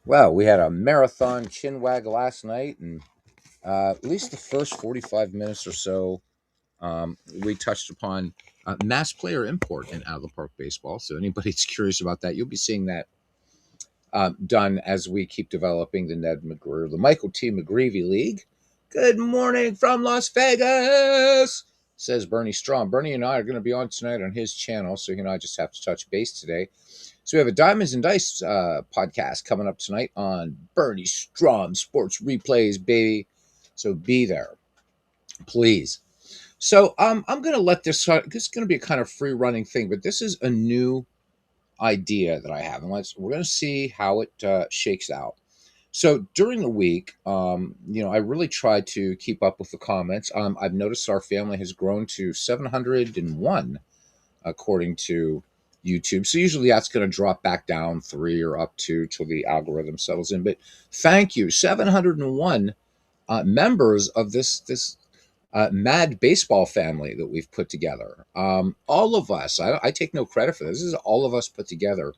Well, we had a marathon chinwag last night, and at least the first 45 minutes or so, we touched upon mass player import in out of the park baseball. So, anybody's curious about that, you'll be seeing that done as we keep developing the Ned McGrew, the Michael T. McGreevy League. Good morning from Las Vegas, says Bernie Strom. Bernie and I are going to be on tonight on his channel, so he and I just have to touch base today. So we have a Diamonds and Dice podcast coming up tonight on Bernie Strom Sports Replays, baby. So be there, please. So I'm going to let this is going to be a kind of free running thing, but this is a new idea that I have, and we're going to see how it shakes out. So during the week, I really try to keep up with the comments. I've noticed our family has grown to 701 according to YouTube. So usually that's going to drop back down 3 or up 2 till the algorithm settles in. But thank you, 701 members of this mad baseball family that we've put together. All of us. I take no credit for this. This is all of us put together.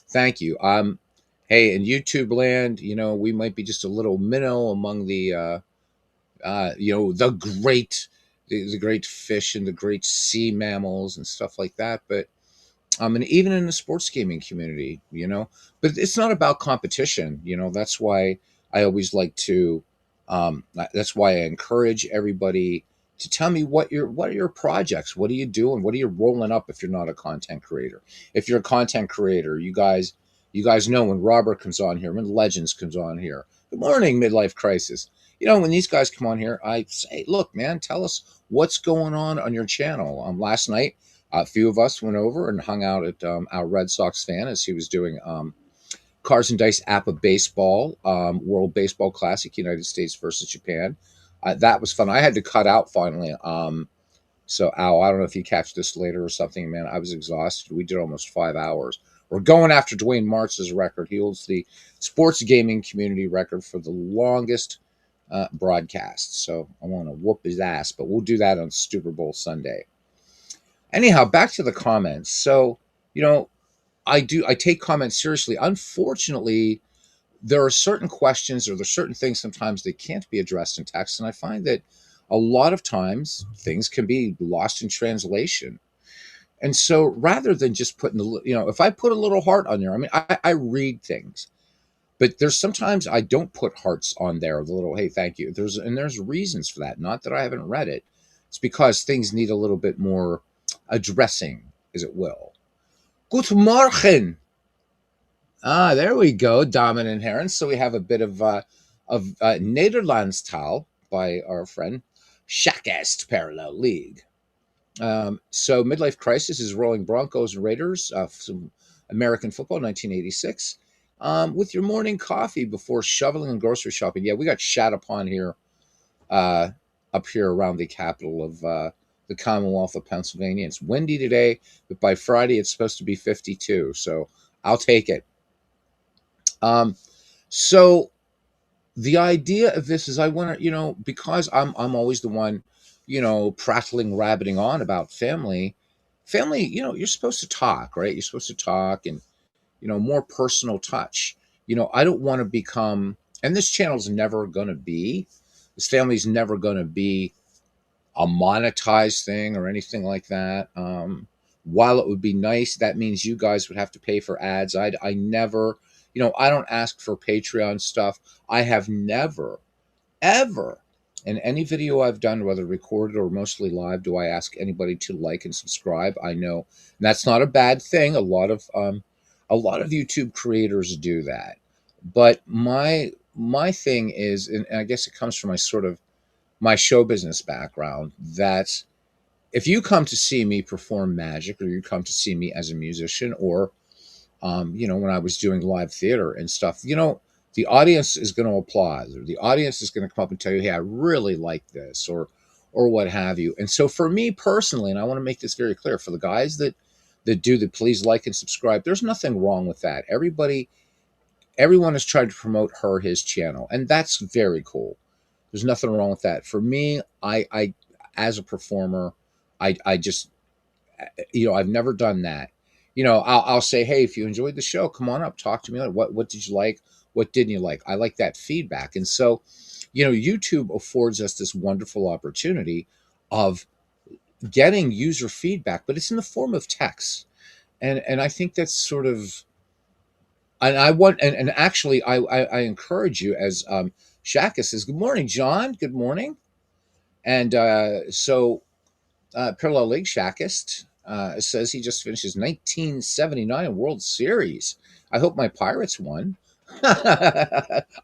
Thank you. Hey, in YouTube land, we might be just a little minnow among the the great fish and the great sea mammals and stuff like that. But and even in the sports gaming community, but it's not about competition. That's why I always like to. That's why I encourage everybody to tell me what are your projects, what are you doing, what are you rolling up if you're not a content creator. If you're a content creator, you guys know when Robert comes on here, when Legends comes on here. Good morning, Midlife Crisis. When these guys come on here, I say, look, man, tell us what's going on your channel. Last night, a few of us went over and hung out at our Red Sox fan as he was doing Cars and Dice APA Baseball, World Baseball Classic, United States versus Japan. That was fun. I had to cut out finally. So, Al, I don't know if you catch this later or something, man. I was exhausted. We did almost 5 hours. We're going after Dwayne Martz's record. He holds the sports gaming community record for the longest broadcast. So I want to whoop his ass, but we'll do that on Super Bowl Sunday. Anyhow, back to the comments. So, you know, I take comments seriously. Unfortunately, there are certain questions or there's certain things sometimes that can't be addressed in text. And I find that a lot of times things can be lost in translation. And so rather than just putting if I put a little heart on there, I mean, I read things, but there's sometimes I don't put hearts on there, the little, hey, thank you. There's reasons for that. Not that I haven't read it. It's because things need a little bit more addressing, as it will. Guten Morgen. There we go, dominant Heron. So we have a bit of Nederlandstaal by our friend Shackest Parallel League. So Midlife Crisis is rolling Broncos and Raiders, some American football, 1986, with your morning coffee before shoveling and grocery shopping. Yeah, we got shat upon here, up here around the capital of the Commonwealth of Pennsylvania. It's windy today, but by Friday it's supposed to be 52. So I'll take it. So the idea of this is I want to, because I'm always the one, prattling, rabbiting on about family. Family, you're supposed to talk, right? You're supposed to talk and, more personal touch. I don't want to become, and this channel's never going to be, this family's never going to be a monetized thing or anything like that. While it would be nice, that means you guys would have to pay for ads. I never, I don't ask for Patreon stuff. I have never, ever, in any video I've done, whether recorded or mostly live, do I ask anybody to like and subscribe. I know that's not a bad thing. A lot of YouTube creators do that, but my thing is, and I guess it comes from my show business background, that if you come to see me perform magic, or you come to see me as a musician, or when I was doing live theater and stuff, the audience is going to applaud, or the audience is going to come up and tell you, hey, I really like this, or what have you. And so for me personally, and I want to make this very clear for the guys that do the please like and subscribe, there's nothing wrong with that. Everyone is trying to promote his channel, and that's very cool. There's nothing wrong with that. For me, I as a performer, I just, I've never done that. I'll say, hey, if you enjoyed the show, come on up, talk to me. What did you like? What didn't you like? I like that feedback. And so, YouTube affords us this wonderful opportunity of getting user feedback, but it's in the form of text. And I think that's sort of, and I want, and actually, I encourage you, as Shaka says, good morning, John. Good morning. And Parallel League Shackist says he just finished his 1979 World Series. I hope my Pirates won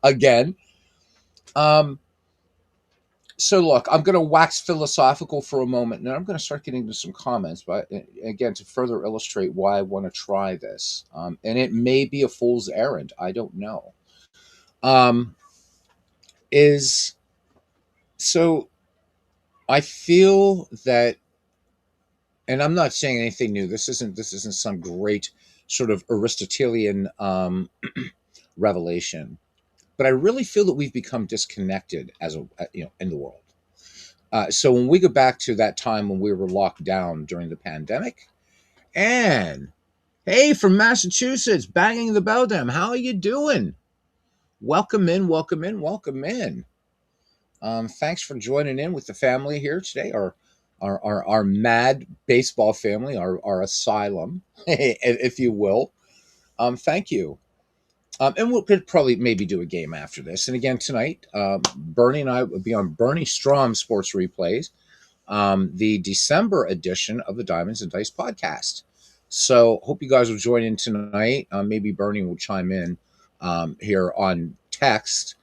again. Um, so look, I'm going to wax philosophical for a moment, and I'm going to start getting into some comments. But again, to further illustrate why I want to try this, and it may be a fool's errand. I don't know. Um, is so I feel that, and I'm not saying anything new. This isn't some great sort of Aristotelian revelation, but I really feel that we've become disconnected as in the world. So when we go back to that time when we were locked down during the pandemic, and hey, from Massachusetts, banging the bell dam, how are you doing? Welcome in, welcome in, welcome in. Thanks for joining in with the family here today, our mad baseball family, our asylum, if you will. Thank you. And we'll could probably maybe do a game after this. And again tonight, Bernie and I will be on Bernie Strom Sports Replays, the December edition of the Diamonds and Dice podcast. So hope you guys will join in tonight. Maybe Bernie will chime in here on text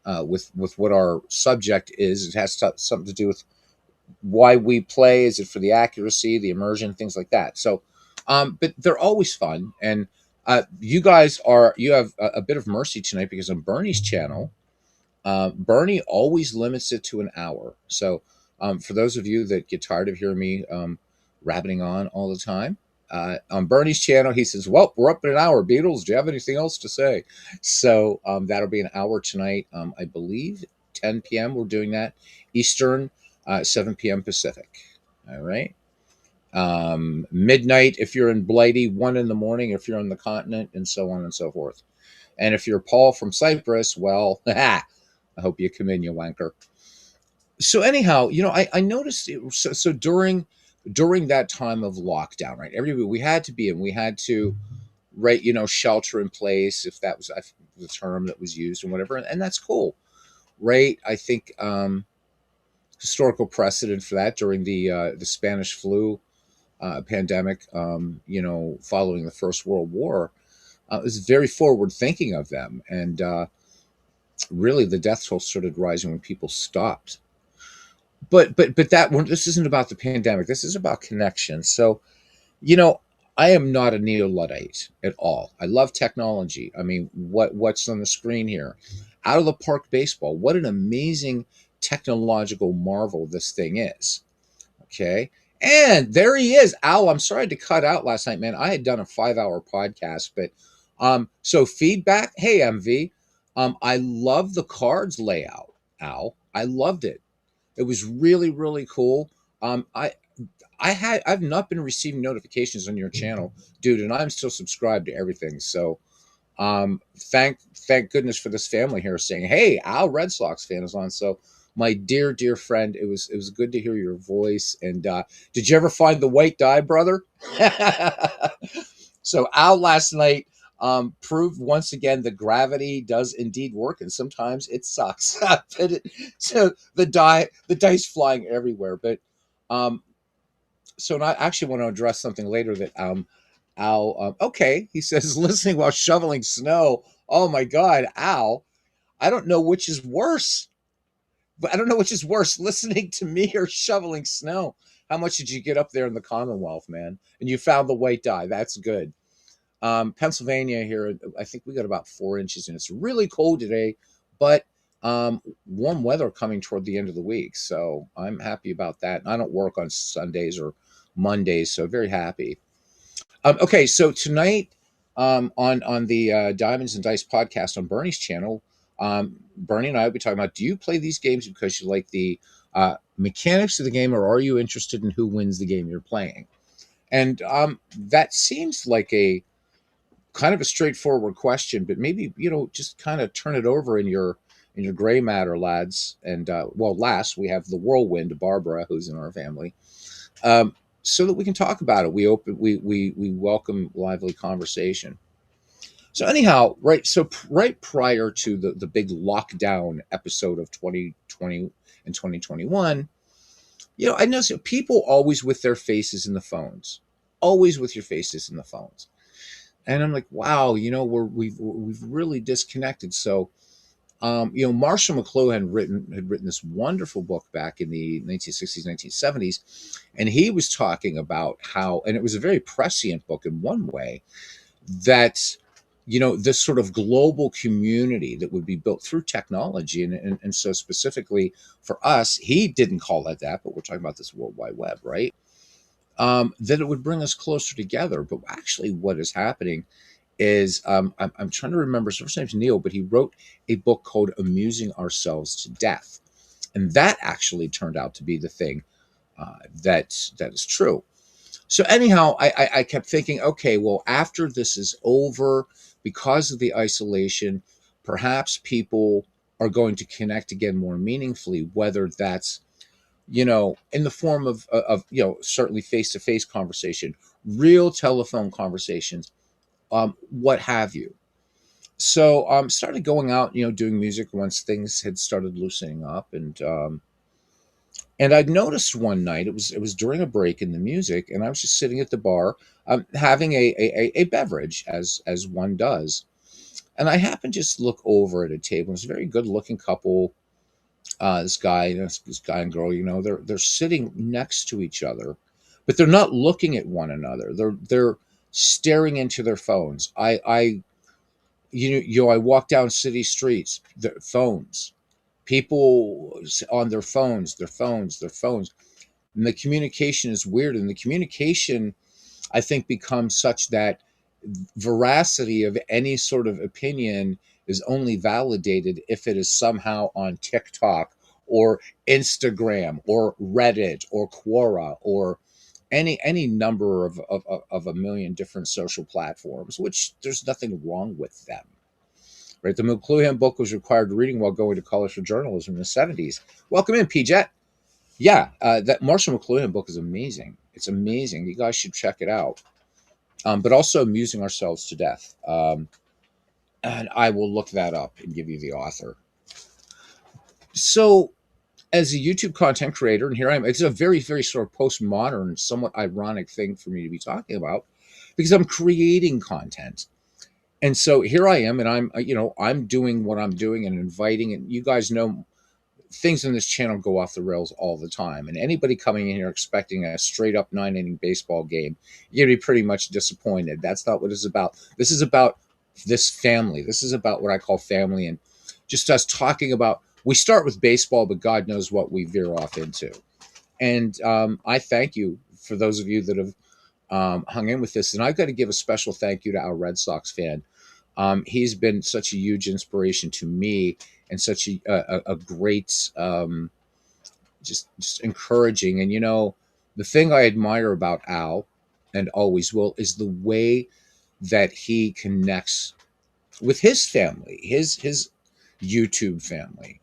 with what our subject is. It has something to do with why we play. Is it for the accuracy, the immersion, things like that? So, but they're always fun. And you have a bit of mercy tonight because on Bernie's channel, Bernie always limits it to an hour. So, for those of you that get tired of hearing me rabbiting on all the time, on Bernie's channel, he says, "Well, we're up in an hour. Beatles, do you have anything else to say?" So that'll be an hour tonight. I believe 10 p.m. We're doing that Eastern, 7 p.m. Pacific. All right. Midnight if you're in Blighty, 1 in the morning if you're on the continent, and so on and so forth. And if you're Paul from Cyprus, well, I hope you come in, you wanker. So anyhow, I noticed so during that time of lockdown, right? Everybody, we had to, right, shelter in place, if that was the term that was used and whatever, and that's cool, right? I think historical precedent for that during the Spanish flu pandemic, following the First World War, was very forward thinking of them, and really the death toll started rising when people stopped. But this isn't about the pandemic. This is about connection. So, you know, I am not a neo-Luddite at all. I love technology. I mean, what's on the screen here? Out of the park baseball. What an amazing technological marvel this thing is. Okay. And there he is. Al, I'm sorry to cut out last night, man. I had done a 5-hour podcast, but so feedback. Hey, MV. I love the cards layout, Al. I loved it. It was really, really cool. I've not been receiving notifications on your channel, dude, and I'm still subscribed to everything. So thank goodness for this family here saying, "Hey, Al, Red Sox fan is on." So my dear friend, it was good to hear your voice. And did you ever find the white dye, brother? So Al last night proved once again that gravity does indeed work, and sometimes it sucks. So the dice flying everywhere. But so I actually want to address something later that Al, okay, he says, listening while shoveling snow. Oh my God, Al, I don't know which is worse. But I don't know which is worse, listening to me or shoveling snow. How much did you get up there in the Commonwealth, man? And you found the white dye. That's good. Pennsylvania here, I think we got about 4 inches, and it's really cold today, but warm weather coming toward the end of the week. So I'm happy about that. And I don't work on Sundays or Mondays, so very happy. Okay, so tonight on the Diamonds and Dice podcast on Bernie's channel, Bernie and I will be talking about: do you play these games because you like the mechanics of the game, or are you interested in who wins the game you're playing? And that seems like a kind of a straightforward question, but maybe, just kind of turn it over in your gray matter, lads. And well, last we have the whirlwind, Barbara, who's in our family, um, so that we can talk about it. We welcome lively conversation. So anyhow, right. So right prior to the big lockdown episode of 2020 and 2021, I noticed people always with their faces in the phones, always with your faces in the phones. And I'm like, wow, we've really disconnected. So, Marshall McLuhan had written this wonderful book back in the 1960s, 1970s, and he was talking about how, and it was a very prescient book in one way, that this sort of global community that would be built through technology, and so specifically for us, he didn't call it that, but we're talking about this World Wide Web, right? That it would bring us closer together. But actually, what is happening is, I'm trying to remember his first name's Neil, but he wrote a book called Amusing Ourselves to Death. And that actually turned out to be the thing that is true. So anyhow, I kept thinking, okay, well, after this is over, because of the isolation, perhaps people are going to connect again more meaningfully, whether that's, in the form of certainly face-to-face conversation, real telephone conversations, what have you. So started going out, doing music once things had started loosening up, and I'd noticed one night, it was during a break in the music, and I was just sitting at the bar, having a beverage, as one does, and I happened to just look over at a table. It was a very good looking couple. This guy and girl, they're sitting next to each other, but they're not looking at one another. They're staring into their phones. I walk down city streets, their phones, people on their phones, and the communication is weird. And the communication, I think, becomes such that veracity of any sort of opinion is only validated if it is somehow on TikTok or Instagram or Reddit or Quora or any number of a million different social platforms, which there's nothing wrong with them. Right, the McLuhan book was required reading while going to college for journalism in the 70s. Welcome in, PJ. Yeah, that Marshall McLuhan book is amazing. It's amazing. You guys should check it out. But also Amusing Ourselves to Death. And I will look that up and give you the author. So, as a YouTube content creator, and here I am, it's a very, very sort of postmodern, somewhat ironic thing for me to be talking about because I'm creating content. And so here I am, and I'm doing what I'm doing and inviting, and you guys know things in this channel go off the rails all the time. And anybody coming in here expecting a straight up 9 inning baseball game, you'd be pretty much disappointed. That's not what it's about. This is about this family. This is about what I call family, and just us talking about. We start with baseball, but God knows what we veer off into. And I thank you for those of you that have hung in with this. And I've got to give a special thank you to our Red Sox fan. He's been such a huge inspiration to me and such a great, just encouraging. And, the thing I admire about Al and always will is the way that he connects with his family, his YouTube family.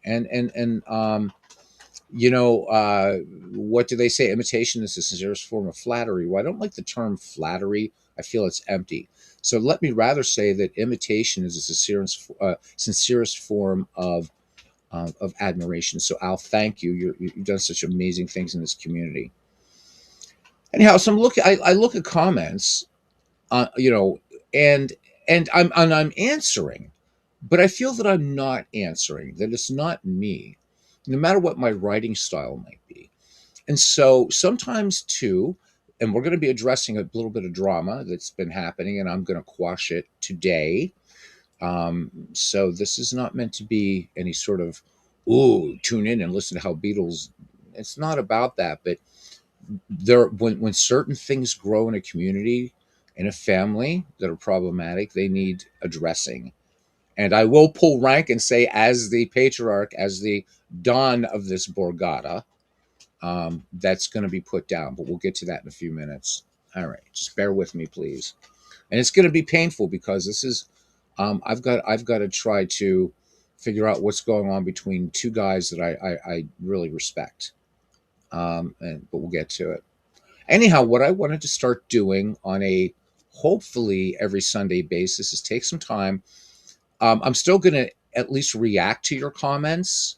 What do they say? Imitation is the sincerest form of flattery. Well, I don't like the term flattery. I feel it's empty. So let me rather say that imitation is the sincerest form of admiration. So Al, thank you. You've done such amazing things in this community. Anyhow, so I look at comments, uh, you know, and I'm answering, but I feel that I'm not answering. That it's not me, no matter what my writing style might be. And so sometimes too, and we're going to be addressing a little bit of drama that's been happening, and I'm going to quash it today. So this is not meant to be any sort of, ooh, tune in and listen to how Beatles. It's not about that, but when certain things grow in a community, in a family that are problematic, they need addressing. And I will pull rank and say, as the patriarch, as the don of this Borgata, that's going to be put down. But we'll get to that in a few minutes. All right, just bear with me, please. and it's going to be painful because this is I've got to try to figure out what's going on between two guys that I really respect. But we'll get to it. Anyhow, what I wanted to start doing on a hopefully every Sunday basis is take some time. I'm still going to at least react to your comments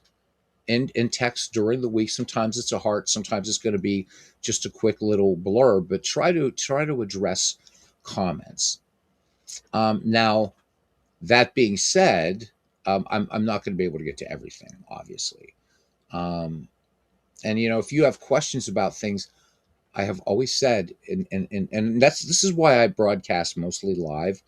in text during the week. Sometimes it's a heart, sometimes it's going to be just a quick little blurb, but try to address comments. Now, that being said, I'm not going to be able to get to everything, obviously. Um, and if you have questions about things, I have always said, and this is why I broadcast mostly live.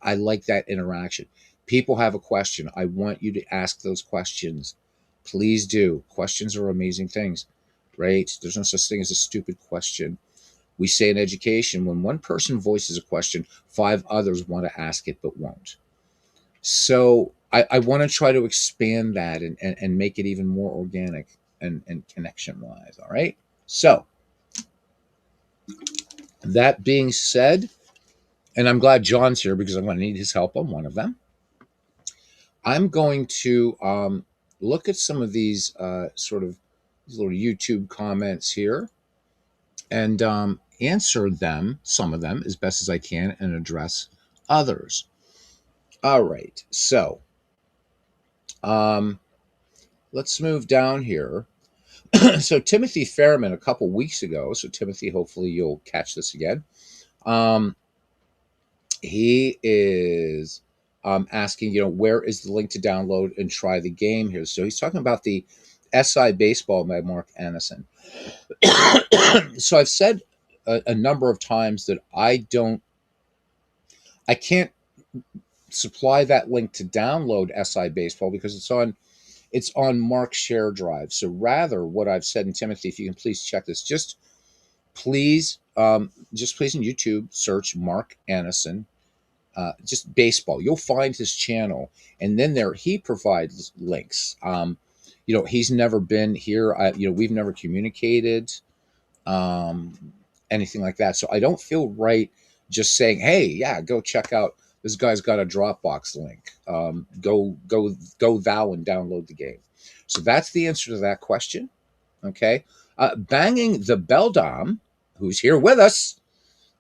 I like that interaction. People have a question. I want you to ask those questions. Please do. Questions are amazing things, right? There's no such thing as a stupid question. We say in education, when one person voices a question, 5 others want to ask it but won't. So I want to try to expand that and make it even more organic and connection wise. All right. So that being said, and I'm glad John's here because I'm going to need his help on one of them. I'm going to look at some of these sort of little YouTube comments here and answer them, some of them, as best as I can, and address others. All right, so let's move down here. So Timothy Fairman a couple weeks ago. So Timothy, hopefully you'll catch this again. He is asking, where is the link to download and try the game here? So he's talking about the SI Baseball by Mark Anderson. So I've said a number of times that I can't supply that link to download SI Baseball because it's on Mark's share drive. So rather, what I've said, and Timothy, if you can please check this, just please in YouTube search Mark Anderson. Just baseball. You'll find his channel, and then there he provides links. He's never been here. We've never communicated anything like that. So I don't feel right just saying, "Hey, yeah, go check out this guy's got a Dropbox link. Go thou and download the game." So that's the answer to that question. Okay, banging the Beldam, who's here with us,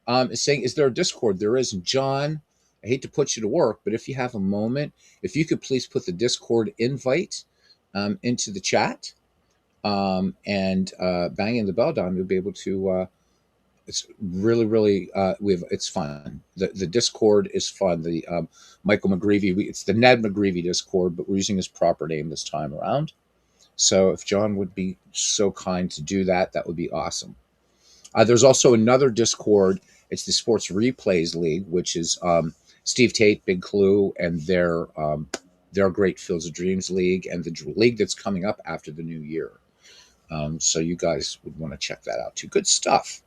is saying, "Is there a Discord?" There is. John, I hate to put you to work, but if you have a moment, if you could please put the Discord invite into the chat, and banging the Beldam, you'll be able to. It's really, really, it's fun. The Discord is fun. The Michael McGreevy, it's the Ned McGreevy Discord, but we're using his proper name this time around. So if John would be so kind to do that, that would be awesome. There's also another Discord. It's the Sports Replays League, which is Steve Tate, Big Clue, and their Great Fields of Dreams League, and the league that's coming up after the new year. So you guys would want to check that out too. Good stuff.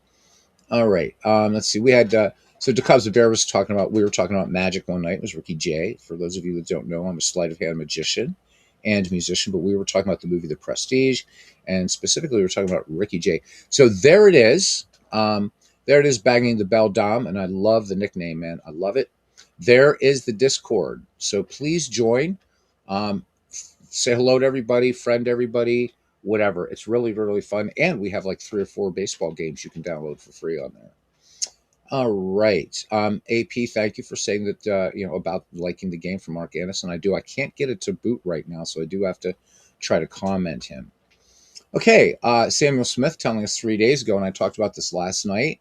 All right. Let's see. We had so DeCubs the Bear was talking about. We were talking about magic one night. It was Ricky Jay. For those of you that don't know, I'm a sleight of hand magician and musician. But we were talking about the movie The Prestige, and specifically we were talking about Ricky Jay. So there it is. There it is, banging the Beldam, and I love the nickname, man. I love it. There is the Discord. So please join. Say hello to everybody, friend everybody, whatever. It's really, really fun. And we have like 3 or 4 baseball games you can download for free on there. All right. AP, thank you for saying that, about liking the game from Mark Anderson. I do. I can't get it to boot right now, so I do have to try to comment him. Okay. Samuel Smith telling us 3 days ago, and I talked about this last night.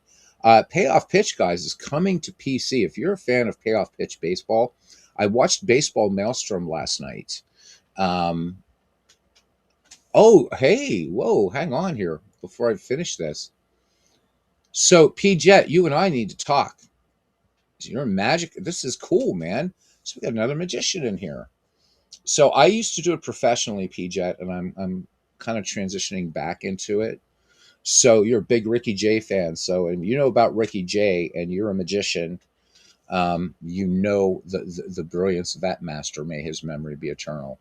Payoff Pitch, guys, is coming to PC. If you're a fan of Payoff Pitch baseball, I watched Baseball Maelstrom last night. Oh, hey, whoa, hang on here before I finish this. So, P-Jet, you and I need to talk. You're magic. This is cool, man. So we got another magician in here. So I used to do it professionally, P-Jet, and I'm kind of transitioning back into it. So you're a big Ricky Jay fan. So, and you know about Ricky Jay, and you're a magician. You know the brilliance of that master. May his memory be eternal.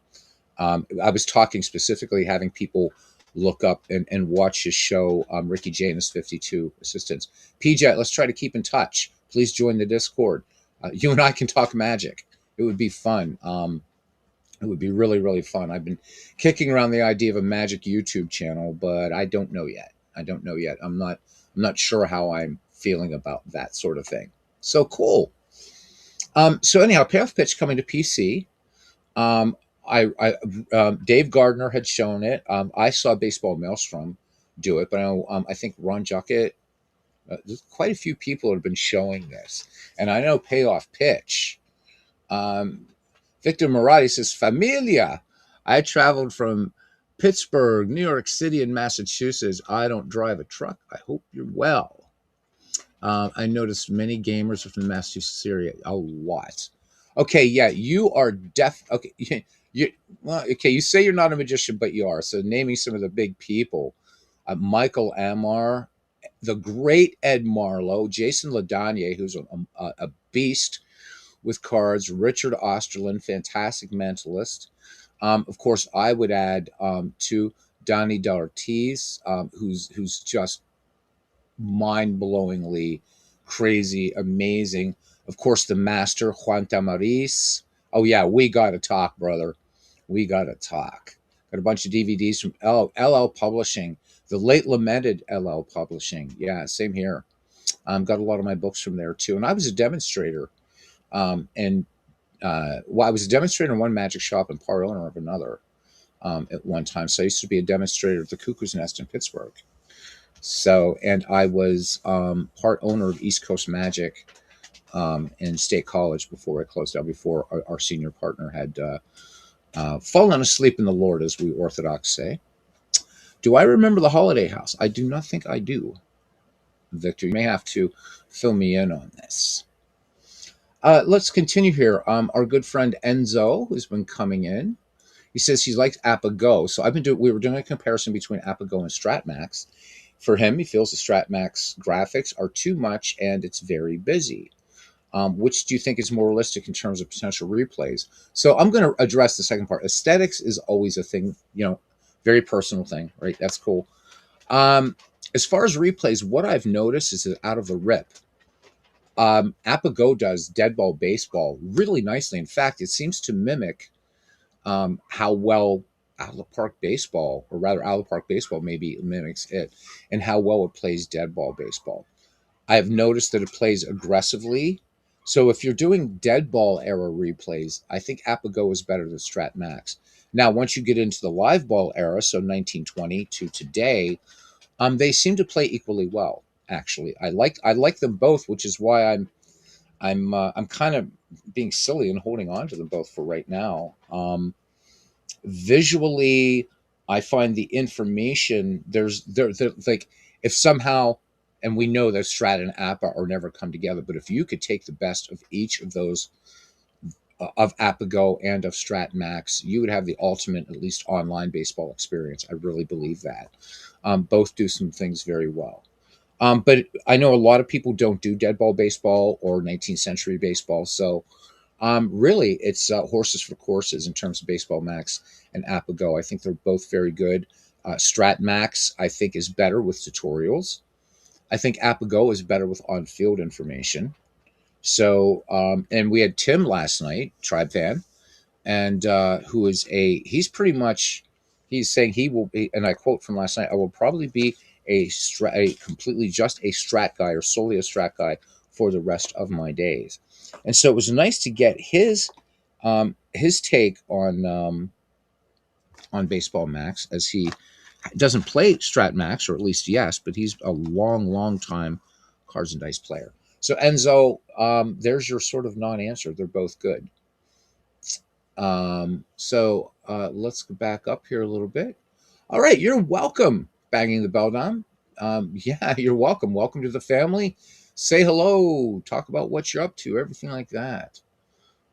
I was talking specifically having people look up and watch his show, Ricky Jay and his 52 assistants. PJ, let's try to keep in touch. please join the Discord. You and I can talk Magic. It would be fun. It would be really, really fun. I've been kicking around the idea of a Magic YouTube channel, but I don't know yet. I don't know yet. I'm not sure how I'm feeling about that sort of thing. So cool. So anyhow, payoff pitch coming to PC. Um, Dave Gardner had shown it. I saw Baseball Maelstrom do it, but I think Ron Juckett. There's quite a few people that have been showing this, and I know payoff pitch. Um, Victor Murati says, "Familia." I traveled from Pittsburgh, New York City, and Massachusetts. I don't drive a truck. I hope you're well. I noticed many gamers are from the Massachusetts area. A lot. Okay, yeah, you are deaf. Okay, well, okay. You say you're not a magician, but you are. So naming some of the big people: Michael Amar, the great Ed Marlowe, Jason Ladanye, who's a beast with cards, Richard Osterlin, fantastic mentalist. Of course, I would add to Donnie D'Ortiz, who's just mind-blowingly crazy, amazing. Of course, the master Juan Tamariz. Oh yeah, we gotta talk, brother. We gotta talk. Got a bunch of DVDs from LL Publishing, the late lamented LL Publishing. Yeah, same here. Got a lot of my books from there too, and I was a demonstrator. And well, I was a demonstrator in one magic shop and part owner of another at one time. So I used to be a demonstrator at the Cuckoo's Nest in Pittsburgh. So, and I was part owner of East Coast Magic in State College before it closed down, before our senior partner had fallen asleep in the Lord, as we Orthodox say. Do I remember the Holiday House? I do not think I do. Victor, you may have to fill me in on this. Let's continue here. Our good friend Enzo, who's been coming in, he says he likes ApaGo. So we were doing a comparison between ApaGo and StratMax. For him, he feels the StratMax graphics are too much and it's very busy. Which do you think is more realistic in terms of potential replays? So I'm going to address the second part. Aesthetics is always a thing, very personal thing, right? That's cool. As far as replays, what I've noticed is that out of the rip, ApaGo does dead ball baseball really nicely. In fact, it seems to mimic how well Outlet Park baseball, or rather Outlet Park baseball maybe mimics it, and how well it plays dead ball baseball. I've noticed that it plays aggressively. So if you're doing dead ball era replays, I think ApaGo is better than StratMax. Now, once you get into the live ball era, so 1920 to today, they seem to play equally well. Actually, I like them both, which is why I'm kind of being silly and holding on to them both for right now. Visually, I find the information they're like, if somehow, and we know that Strat and Appa are never come together, but if you could take the best of each of those, of ApaGo and of Strat Max, you would have the ultimate, at least online baseball experience. I really believe that. Both do some things very well. But I know a lot of people don't do dead ball baseball or 19th century baseball. So really, it's horses for courses in terms of Baseball Max and ApaGo. I think they're both very good. Strat Max, I think, is better with tutorials. I think ApaGo is better with on-field information. So, and we had Tim last night, Tribe fan, and who is he's pretty much, he's saying he will be, and I quote from last night, I will probably be completely just a strat guy, or solely a strat guy for the rest of my days. And so it was nice to get his take on Baseball Max, as he doesn't play Strat Max, or at least yes, but he's a long time cards and dice player. So Enzo, there's your sort of non-answer. They're both good. So let's go back up here a little bit. All right, you're welcome. Banging the bell down. Yeah, you're welcome. Welcome to the family. Say hello. Talk about what you're up to. Everything like that.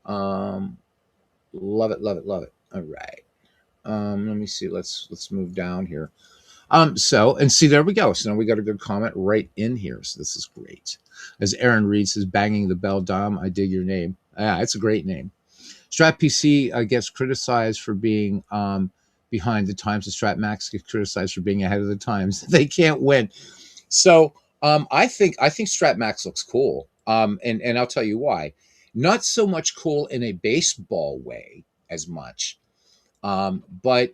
Love it, love it, love it. All right. Let me see. Let's move down here. So, and see, there we go. So now we got a good comment right in here. So this is great. As Aaron Reed says, banging the bell, Dom, I dig your name. Yeah, it's a great name. Strat PC gets criticized for being behind the times. The Strat Max gets criticized for being ahead of the times. They can't win. So I think Strat Max looks cool. And I'll tell you why. Not so much cool in a baseball way as much, but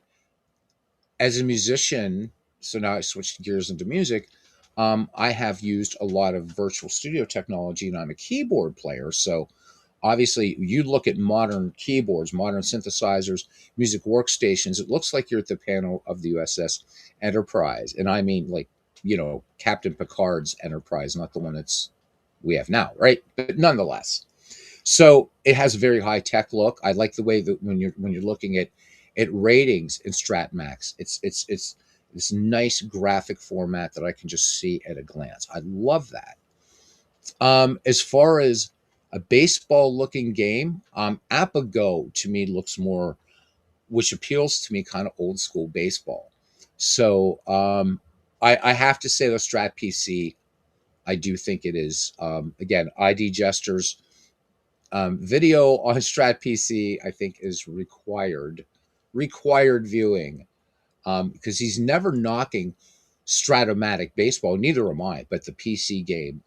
as a musician, so now I switched gears into music. I have used a lot of virtual studio technology, and I'm a keyboard player. So obviously, you look at modern keyboards, modern synthesizers, music workstations. It looks like you're at the panel of the USS Enterprise, and I mean like Captain Picard's Enterprise, not the one that's we have now, right? But nonetheless, so it has a very high tech look. I like the way that when you're looking at ratings in StratMax, it's this nice graphic format that I can just see at a glance. I love that. As far as a baseball looking game, Apago to me looks more, which appeals to me, kind of old school baseball. So I have to say the Strat PC. I do think it is. Again, ID gestures. Video on Strat PC, I think, is required viewing, because he's never knocking Stratomatic baseball. Neither am I. But the PC game,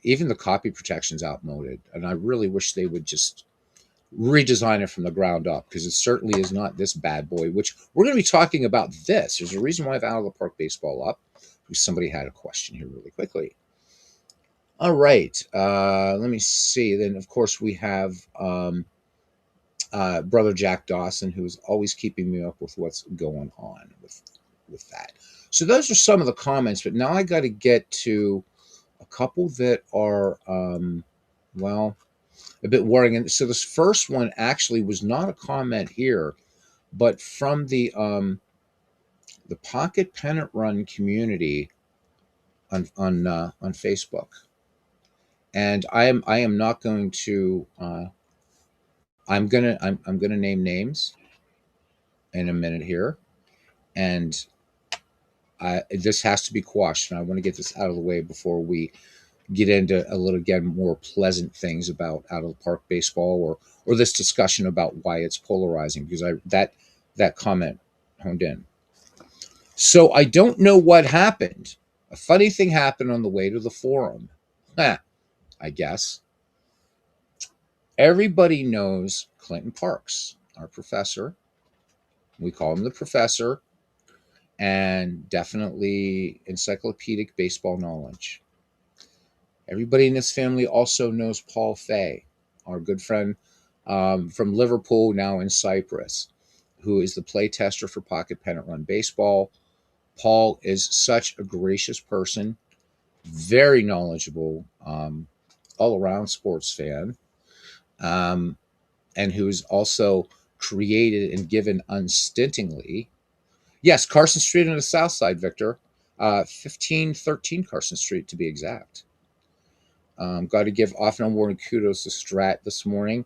even the copy protection's outmoded, and I really wish they would just redesign it from the ground up, because it certainly is not this bad boy. Which we're going to be talking about this. There's a reason why I've out of the park baseball up. Because somebody had a question here really quickly. All right. Let me see. Then, of course, we have brother Jack Dawson, who's always keeping me up with what's going on with that. So those are some of the comments. But now I got to get to a couple that are, well, a bit worrying. And so this first one actually was not a comment here, but from the Pocket Pennant Run community on Facebook. And I am not going to I'm gonna name names in a minute here, and this has to be quashed. And I want to get this out of the way before we get into a little again more pleasant things about out of the park baseball, or this discussion about why it's polarizing, because I that comment honed in. So I don't know what happened. A funny thing happened on the way to the forum. Huh, I guess. Everybody knows Clinton Parks, our professor. We call him the professor, and definitely encyclopedic baseball knowledge. Everybody in this family also knows Paul Fay, our good friend from Liverpool, now in Cyprus, who is the play tester for Pocket Pennant Run Baseball. Paul is such a gracious person, very knowledgeable, all around sports fan, and who's also created and given unstintingly. Yes, Carson Street on the south side, Victor. 1513 Carson Street to be exact. Got to give off and unwarranted kudos to Strat this morning.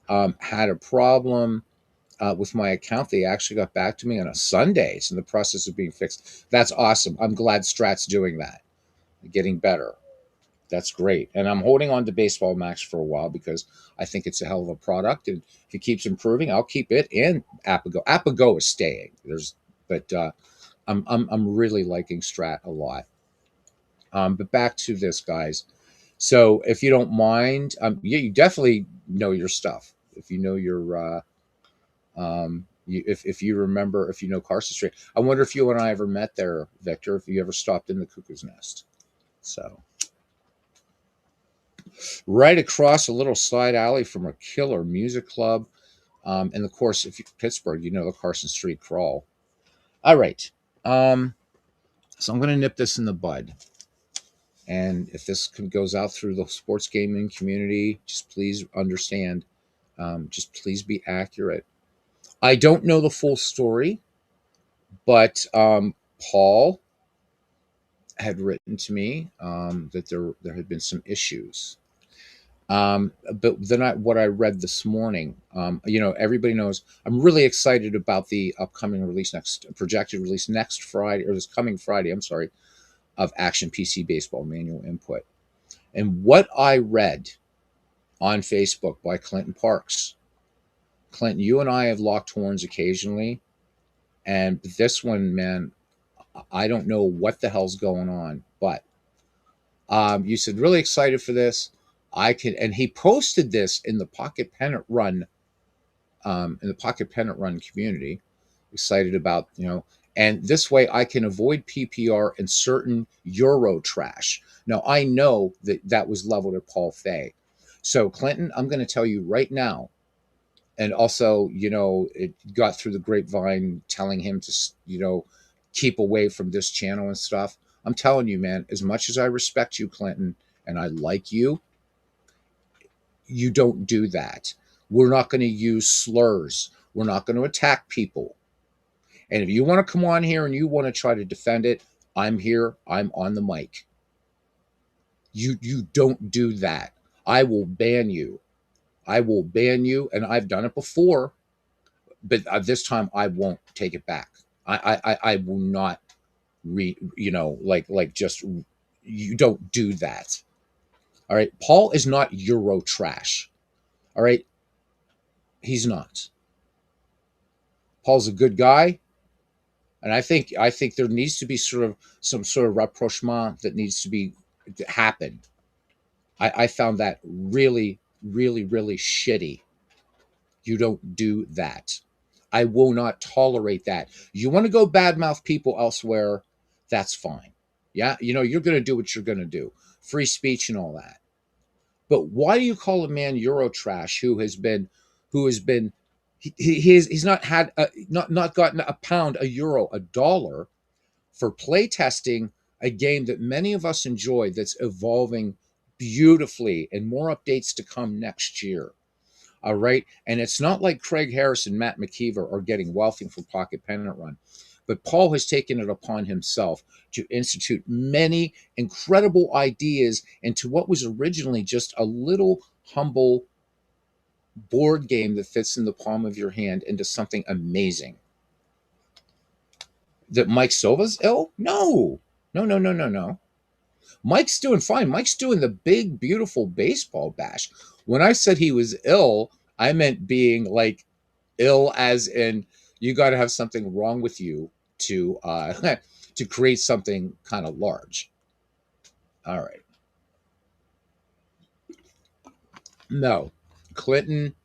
Had a problem with my account. They actually got back to me on a Sunday. It's in the process of being fixed. That's awesome. I'm glad Strat's doing that, getting better. That's great. And I'm holding on to Baseball Max for a while because I think it's a hell of a product. And if it keeps improving, I'll keep it. And Apago. Apago is staying. But I'm really liking Strat a lot. But back to this, guys. So if you don't mind, you definitely know your stuff. If you know your, if you remember, if you know Carson Street, I wonder if you and I ever met there, Victor. If you ever stopped in the Cuckoo's Nest. So right across a little side alley from a killer music club, and of course, if you Pittsburgh, you know the Carson Street Crawl. All right, so I'm going to nip this in the bud. And if this goes out through the sports gaming community, just please understand. Just please be accurate. I don't know the full story, but Paul had written to me that there had been some issues. But then what I read this morning, everybody knows I'm really excited about the upcoming projected release next Friday, or this coming Friday. I'm sorry, of Action PC Baseball Manual Input. And what I read on Facebook by Clinton Parks. Clinton, you and I have locked horns occasionally. And this one, man, I don't know what the hell's going on, but You said really excited for this. I can, and he posted this in the Pocket Pennant Run, in the Pocket Pennant Run community. Excited about, and this way I can avoid PPR and certain Euro trash. Now I know that that was leveled at Paul Fay. So Clinton, I'm going to tell you right now, and also, it got through the grapevine telling him to, keep away from this channel and stuff. I'm telling you, man, as much as I respect you, Clinton, and I like you, you don't do that. We're not going to use slurs. We're not going to attack people. And if you want to come on here and you want to try to defend it, I'm here. I'm on the mic. You don't do that. I will ban you. I will ban you, and I've done it before, but this time I won't take it back. I will not just, you don't do that. All right. Paul is not Euro trash. All right. He's not. Paul's a good guy. And I think there needs to be sort of some sort of rapprochement that needs to be happen. I found that really, really, really shitty. You don't do that. I will not tolerate that. You want to go badmouth people elsewhere, that's fine. Yeah, you're going to do what you're going to do. Free speech and all that. But why do you call a man Eurotrash who has been he's not had not gotten a pound, a euro, a dollar for playtesting a game that many of us enjoy, that's evolving beautifully, and more updates to come next year. All right. And it's not like Craig Harris and Matt McKeever are getting wealthy from Pocket Pennant Run, but Paul has taken it upon himself to institute many incredible ideas into what was originally just a little humble board game that fits in the palm of your hand into something amazing. That Mike Silva's ill? No. No, no, no, no, no. Mike's doing fine. Mike's doing the big, beautiful baseball bash. When I said he was ill, I meant being like ill as in you got to have something wrong with you to to create something kind of large. All right. No, Clinton.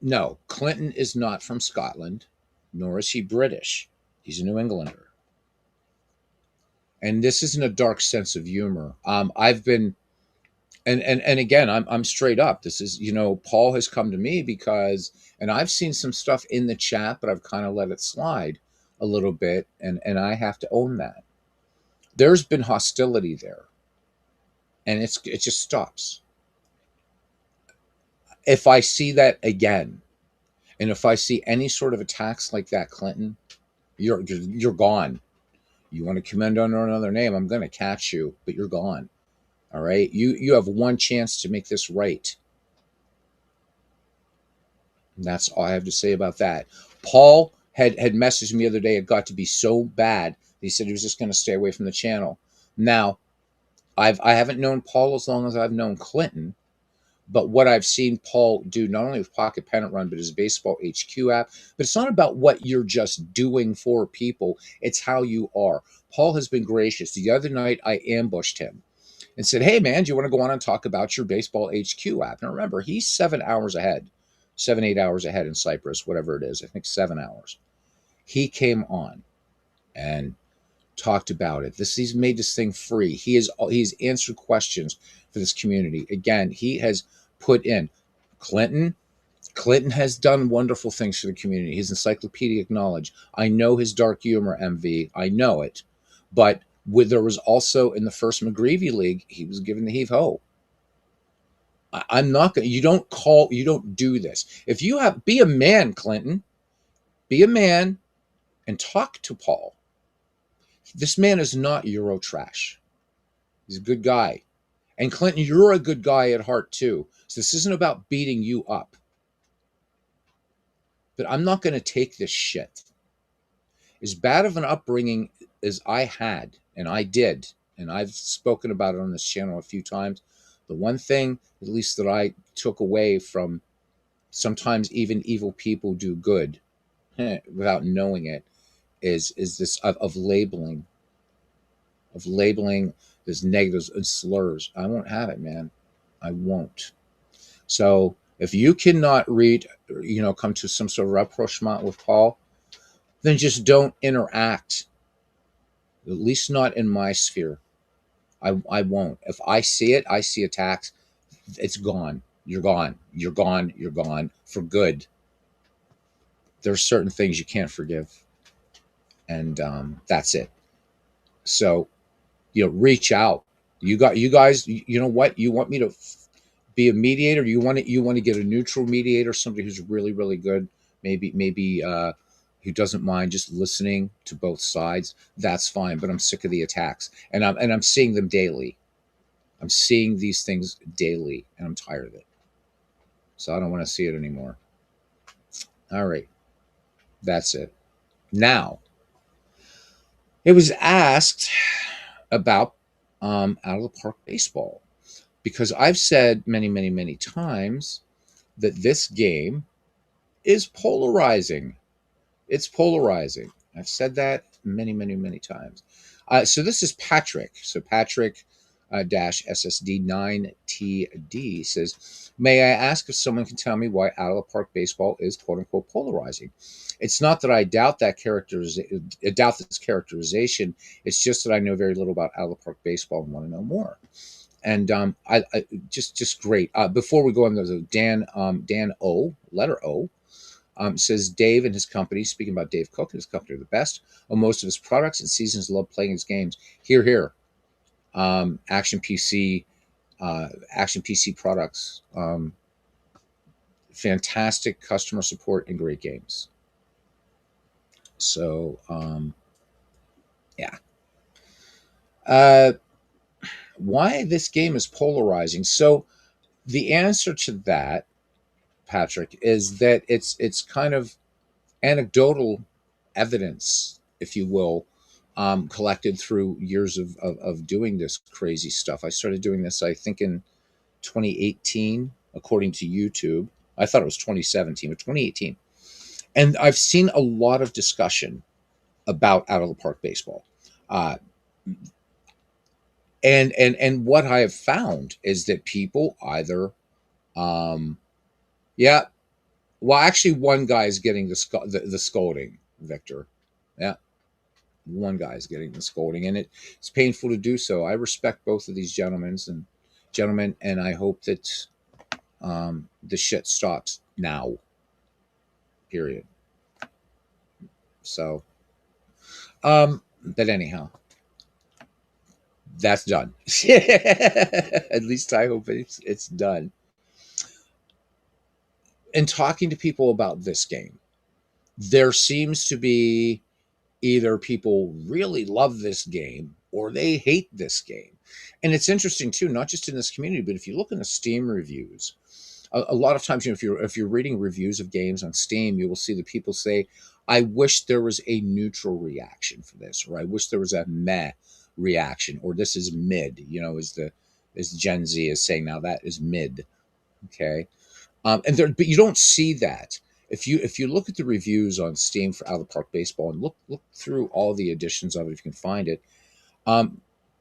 No, Clinton is not from Scotland, nor is he British. He's a New Englander. And this isn't a dark sense of humor. I've been, and again, I'm straight up. This is, Paul has come to me because, and I've seen some stuff in the chat, but I've kind of let it slide a little bit, and I have to own that. There's been hostility there, and it just stops. If I see that again, and if I see any sort of attacks like that, Clinton, you're gone. You want to commend under another name, I'm going to catch you, but you're gone. All right. You have one chance to make this right. And that's all I have to say about that. Paul had messaged me the other day. It got to be so bad. He said he was just going to stay away from the channel. Now, I haven't known Paul as long as I've known Clinton, but what I've seen Paul do, not only with Pocket Pennant Run, but his Baseball HQ app, but it's not about what you're just doing for people. It's how you are. Paul has been gracious. The other night, I ambushed him and said, hey, man, do you want to go on and talk about your Baseball HQ app? Now, remember, he's 7 hours ahead, 8 hours ahead in Cyprus, whatever it is. I think 7 hours. He came on and talked about it. He's made this thing free. He's answered questions for this community. Again, he has put in Clinton. Clinton has done wonderful things for the community. His encyclopedic knowledge. I know his dark humor, MV. I know it. But there was also in the first McGreevy League, he was given the heave ho. I'm not going to, you don't do this. If you be a man, Clinton, be a man and talk to Paul. This man is not Euro trash. He's a good guy. And Clinton, you're a good guy at heart too. So this isn't about beating you up. But I'm not going to take this shit. As bad of an upbringing as I had, and I did, and I've spoken about it on this channel a few times, the one thing, at least that I took away from sometimes even evil people do good without knowing it, is this of labeling. of labeling as negatives and slurs. I won't have it, man. I won't. So if you cannot read, come to some sort of rapprochement with Paul, then just don't interact. At least not in my sphere. I won't. If I see it, I see attacks. It's gone. You're gone. You're gone. You're gone for good. There's certain things you can't forgive, and that's it. So reach out. You guys. You know what? You want me to be a mediator? You want to get a neutral mediator, somebody who's really really good. Maybe who doesn't mind just listening to both sides. That's fine. But I'm sick of the attacks, and I'm seeing them daily. I'm seeing these things daily, and I'm tired of it. So I don't want to see it anymore. All right, that's it. Now, it was asked about out of the park baseball, because I've said many, many, many times that this game is polarizing. It's polarizing. I've said that many, many, many times. So this is Patrick. So Patrick dash SSD9TD says, may I ask if someone can tell me why out of the park baseball is quote unquote polarizing? It's not that I doubt this characterization. It's just that I know very little about out of the park baseball and want to know more. And I just great. Before we go on, there's a Dan O, letter O, says Dave and his company, speaking about Dave Cook and his company, are the best on most of his products and seasons. Love playing his games. Here, here. Action PC, Action PC products, fantastic customer support and great games. So, yeah. Why this game is polarizing? So, the answer to that, Patrick, is that it's kind of anecdotal evidence, if you will, collected through years of doing this crazy stuff. I started doing this, I think, in 2018, according to YouTube. I thought it was 2017, but 2018. And I've seen a lot of discussion about out of the park baseball. Uh, and what I have found is that people either, yeah, well, actually, one guy is getting the scolding, Victor. Yeah, one guy is getting the scolding, and it's painful to do so. I respect both of these gentlemen, and I hope that the shit stops now. Period. So, but anyhow, that's done. At least I hope it's done. In talking to people about this game, there seems to be either people really love this game or they hate this game. And it's interesting too, not just in this community, but if you look in the Steam reviews, a lot of times, if you're reading reviews of games on Steam, you will see that people say, "I wish there was a neutral reaction for this," or "I wish there was a meh reaction," or "This is mid." As Gen Z is saying now, that is mid. Okay, but you don't see that. If you look at the reviews on Steam for Out of the Park Baseball and look through all the editions of it, if you can find it,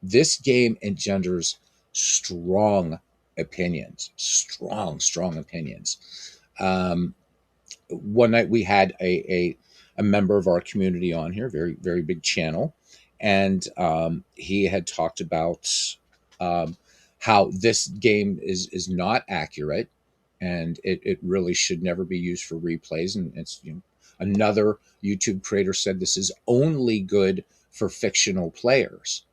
this game engenders strong opinions, strong opinions. One night we had a member of our community on here, very very big channel, and he had talked about um, how this game is not accurate, and it really should never be used for replays. And it's another YouTube creator said this is only good for fictional players.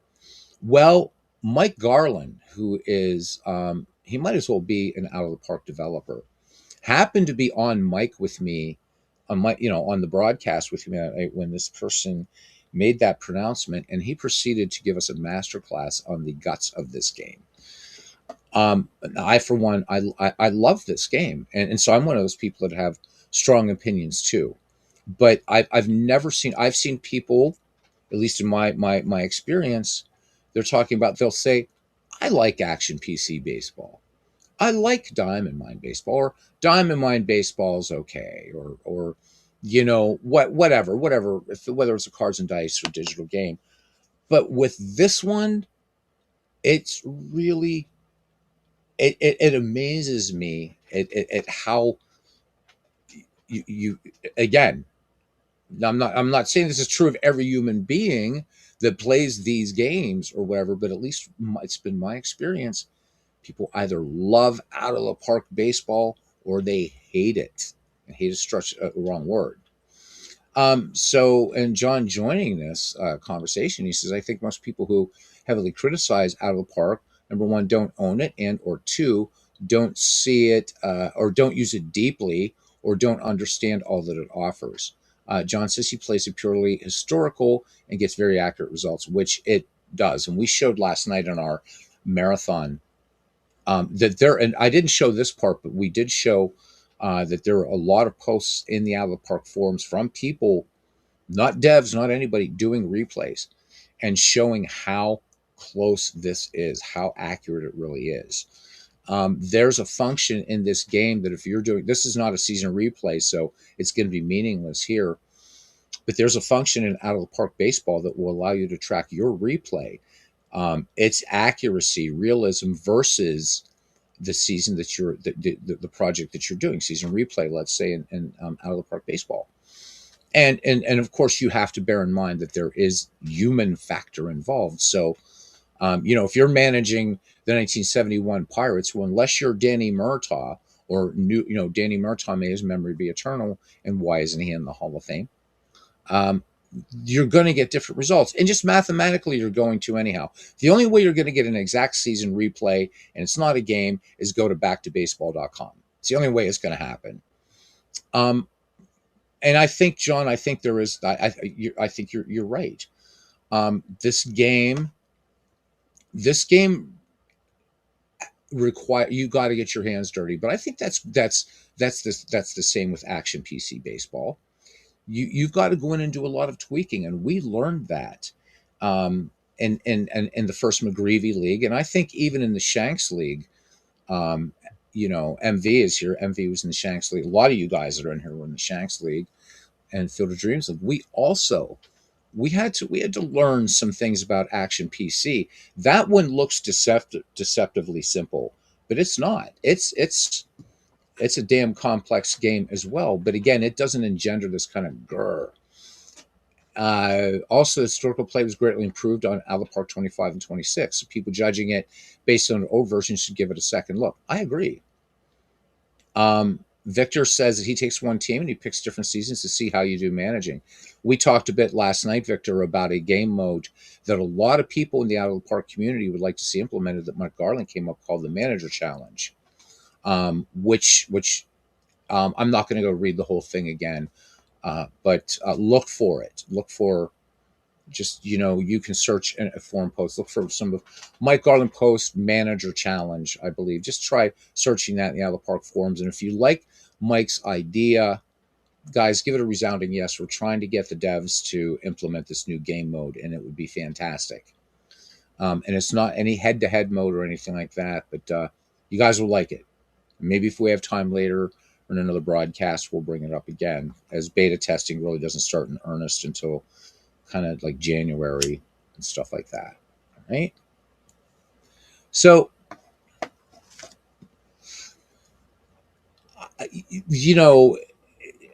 Well, Mike Garland, who is he might as well be an out of the park developer, happened to be on mic with me on the broadcast with me when this person made that pronouncement, and he proceeded to give us a masterclass on the guts of this game. I, for one, I love this game, and so I'm one of those people that have strong opinions too. But I've seen people, at least in my experience, they'll say, I like Action PC baseball. I like Diamond Mine baseball, or Diamond Mine baseball is okay, or whatever, whether it's a cards and dice or digital game. But with this one, it's really it amazes me at how you again. I'm not saying this is true of every human being that plays these games or whatever, but at least it's been my experience. People either love out of the park baseball or they hate it. And hate is such a wrong word. So, and John joining this conversation, he says, I think most people who heavily criticize out of the park, number one, don't own it, and or two, don't see it or don't use it deeply or don't understand all that it offers. John says he plays it purely historical and gets very accurate results, which it does. And we showed last night on our marathon that there, and I didn't show this part, but we did show that there are a lot of posts in the out of the park forums from people, not devs, not anybody, doing replays and showing how close this is, how accurate it really is. There's a function in this game that if you're doing, this is not a season replay, so it's going to be meaningless here. But there's a function in out of the park baseball that will allow you to track your replay, its accuracy, realism versus the season that you're the project that you're doing, season replay, let's say in out of the park baseball. And of course, you have to bear in mind that there is human factor involved. So, if you're managing the 1971 Pirates, well, unless you're Danny Murtaugh or Danny Murtaugh, may his memory be eternal, and why isn't he in the Hall of Fame? Um, you're going to get different results, and just mathematically, you're going to anyhow. The only way you're going to get an exact season replay, and it's not a game, is go to backtobaseball.com. It's the only way it's going to happen. And I think, John, I think there is. I think you're right. This game require you got to get your hands dirty. But I think that's the same with action PC baseball. You've got to go in and do a lot of tweaking, and we learned that in the first McGreevy League, and I think even in the Shanks League. MV is here. MV was in the Shanks League. A lot of you guys that are in here were in the Shanks League and Field of Dreams League. We had to learn some things about Action PC. That one looks deceptively simple, but it's not. It's a damn complex game as well. But again, it doesn't engender this kind of grr. Also, historical play was greatly improved on Out of the Park 25 and 26. So people judging it based on an old version should give it a second look. I agree. Victor says that he takes one team and he picks different seasons to see how you do managing. We talked a bit last night, Victor, about a game mode that a lot of people in the Out of the Park community would like to see implemented that Mark Garland came up called the Manager Challenge, which I'm not going to go read the whole thing again, but look for it. Look for just, you can search a forum post, look for some of Mike Garland post Manager Challenge, I believe. Just try searching that in the Out of the Park forums. And if you like Mike's idea, guys, give it a resounding yes. We're trying to get the devs to implement this new game mode, and it would be fantastic. And it's not any head-to-head mode or anything like that, but you guys will like it. Maybe if we have time later or in another broadcast, we'll bring it up again, as beta testing really doesn't start in earnest until kind of like January and stuff like that. Right? So,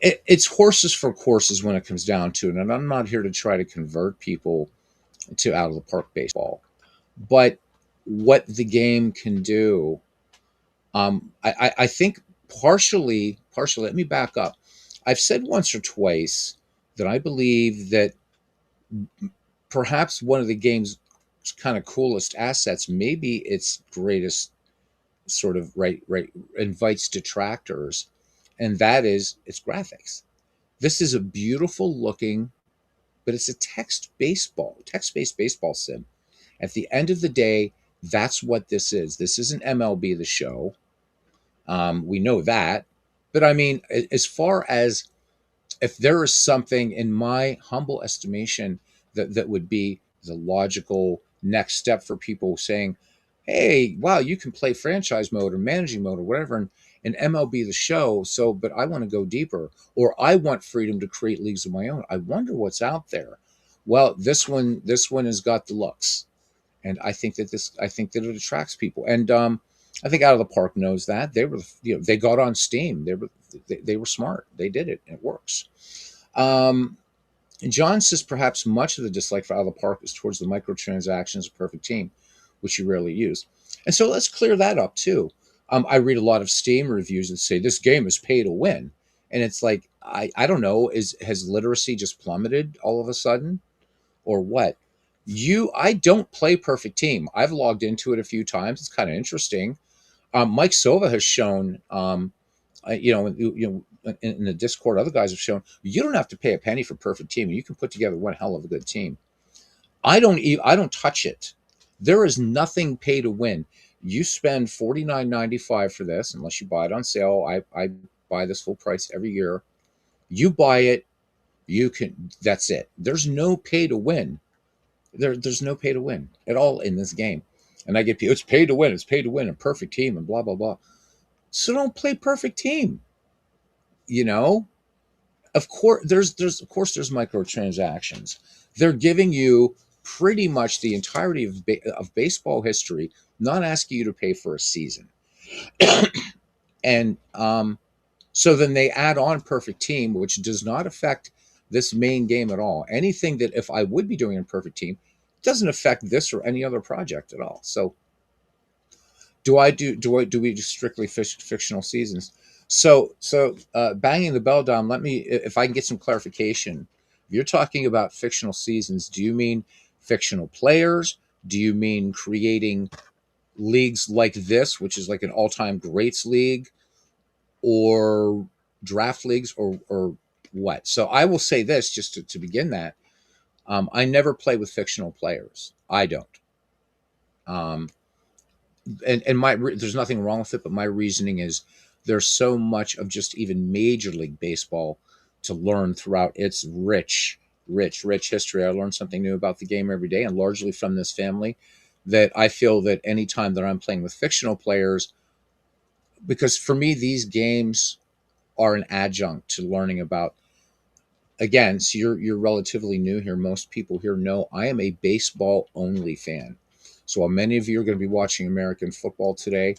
it's horses for courses when it comes down to it. And I'm not here to try to convert people to out of the park baseball, but what the game can do, I think partially, let me back up. I've said once or twice that I believe that perhaps one of the game's kind of coolest assets, maybe its greatest sort of right invites detractors, and that is its graphics. This is a beautiful looking, but it's a text-based baseball sim. At the end of the day, that's what this is. This isn't MLB The Show. We know that. But I mean, as far as if there is something in my humble estimation that would be the logical next step for people saying, hey, wow, you can play franchise mode or managing mode or whatever in MLB The Show. So, but I want to go deeper, or I want freedom to create leagues of my own. I wonder what's out there. Well, this one has got the looks, and I think that it attracts people, and I think Out of the Park knows that. They got on Steam. They were smart. They did it. It works. Um, John says perhaps much of the dislike for Out of the Park is towards the microtransactions of Perfect Team, which you rarely use. And so let's clear that up too. I read a lot of Steam reviews that say this game is pay to win, and it's like I don't know, is has literacy just plummeted all of a sudden or what? I don't play Perfect Team. I've logged into it a few times. It's kind of interesting. Mike Silva has shown, in the Discord, other guys have shown you don't have to pay a penny for Perfect Team. You can put together one hell of a good team. I don't touch it. There is nothing pay to win. You spend $49.95 for this, unless you buy it on sale. I buy this full price every year. You buy it, you can. That's it. There's no pay to win. There's no pay to win at all in this game. And I get people, it's pay to win. It's pay to win. A perfect team and blah blah blah. So don't play perfect team. You know, of course there's microtransactions. They're giving you pretty much the entirety of baseball history, not asking you to pay for a season. And so then they add on perfect team, which does not affect this main game at all. Anything that if I would be doing in perfect team doesn't affect this or any other project at all. So do we do strictly fictional seasons? So banging the bell down. Let me, if I can get some clarification. If you're talking about fictional seasons, do you mean fictional players? Do you mean creating leagues like this, which is like an all-time greats league, or draft leagues, or what? So I will say this just to begin that. I never play with fictional players. I don't. Um, and there's nothing wrong with it, but my reasoning is there's so much of just even Major League Baseball to learn throughout its rich history. I learn something new about the game every day, and largely from this family. That I feel that anytime that I'm playing with fictional players, because for me these games are an adjunct to learning about. Again, so you're relatively new here. Most people here know I am a baseball only fan. So while many of you are going to be watching American football today,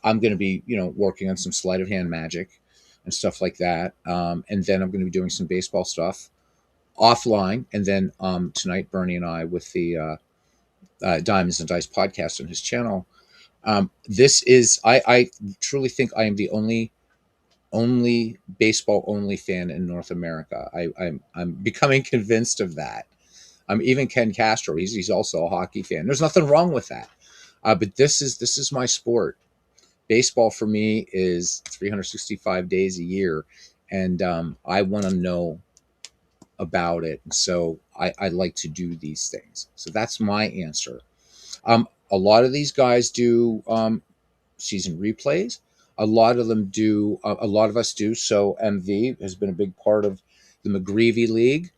I'm going to be, working on some sleight of hand magic and stuff like that. And then I'm going to be doing some baseball stuff offline. And then tonight, Bernie and I with the Diamonds and Dice podcast on his channel. This is I truly think I am the only baseball only fan in North America. I'm becoming convinced of that. Even Ken Castro, he's also a hockey fan. There's nothing wrong with that. But this is my sport. Baseball for me is 365 days a year, and I want to know about it. So I like to do these things. So that's my answer. A lot of these guys do season replays. A lot of them do. A lot of us do. So MV has been a big part of the McGreevy League,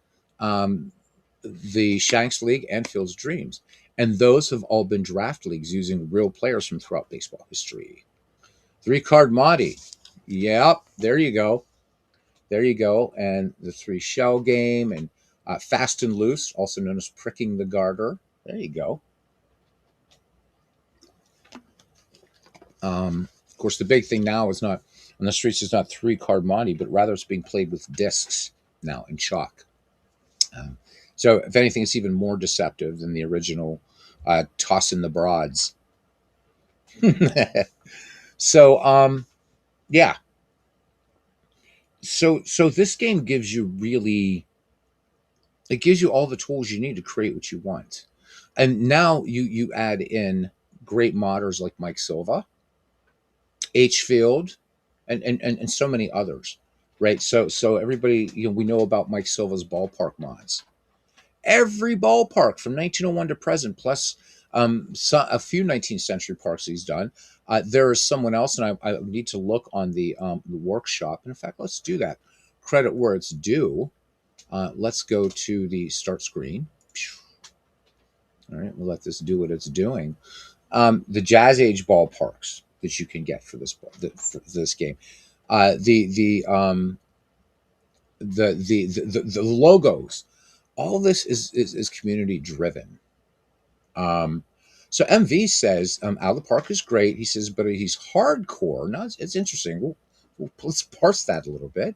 the Shanks League, and Phil's Dreams, and those have all been draft leagues using real players from throughout baseball history. 3-card Monty, yep, there you go, and the 3 shell game, and Fast and Loose, also known as Pricking the Garter. There you go. Of course, the big thing now is not on the streets is not 3-card Monty, but rather it's being played with discs now in chalk. So, if anything, it's even more deceptive than the original tossing the broads. So, yeah. So this game gives you it gives you all the tools you need to create what you want, and now you add in great modders like Mike Silva, H Field, and so many others, right? So everybody, we know about Mike Silva's ballpark mods. Every ballpark from 1901 to present, plus a few 19th century parks he's done. There is someone else, and I need to look on the workshop. And in fact, let's do that. Credit where it's due. Let's go to the start screen. All right, we'll let this do what it's doing. The Jazz Age ballparks that you can get for this game. The logos All this is community driven. Um, so MV says Out of the Park is great. He says, but he's hardcore. Now it's interesting. Let's parse that a little bit.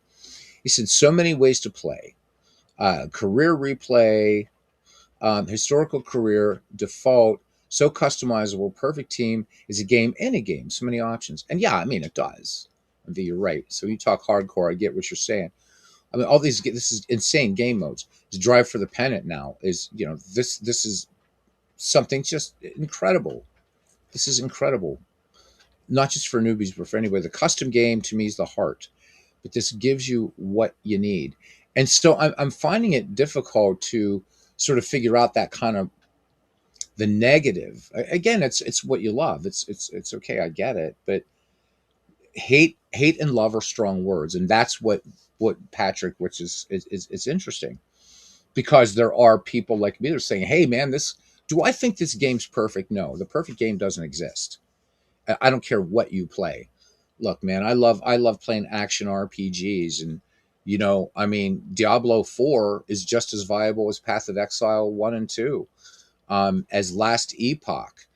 He said so many ways to play. Career replay, historical career, default, so customizable, perfect team is a game in a game. So many options. And yeah, I mean it does. MV, you're right. So you talk hardcore, I get what you're saying. I mean, all these this is insane game modes. To drive for the pennant now is this is something just incredible. This is incredible, not just for newbies, but for anybody. The custom game to me is the heart, but this gives you what you need. And so I'm finding it difficult to sort of figure out that kind of the negative. Again, it's what you love. It's okay. I get it, but hate and love are strong words, and that's what Patrick, which is it's interesting because there are people like me that are saying, "Hey, man, this do I think this game's perfect?" No, the perfect game doesn't exist. I don't care what you play. Look, man, I love playing action RPGs, and I mean, Diablo 4 is just as viable as Path of Exile 1 and 2, as Last Epoch,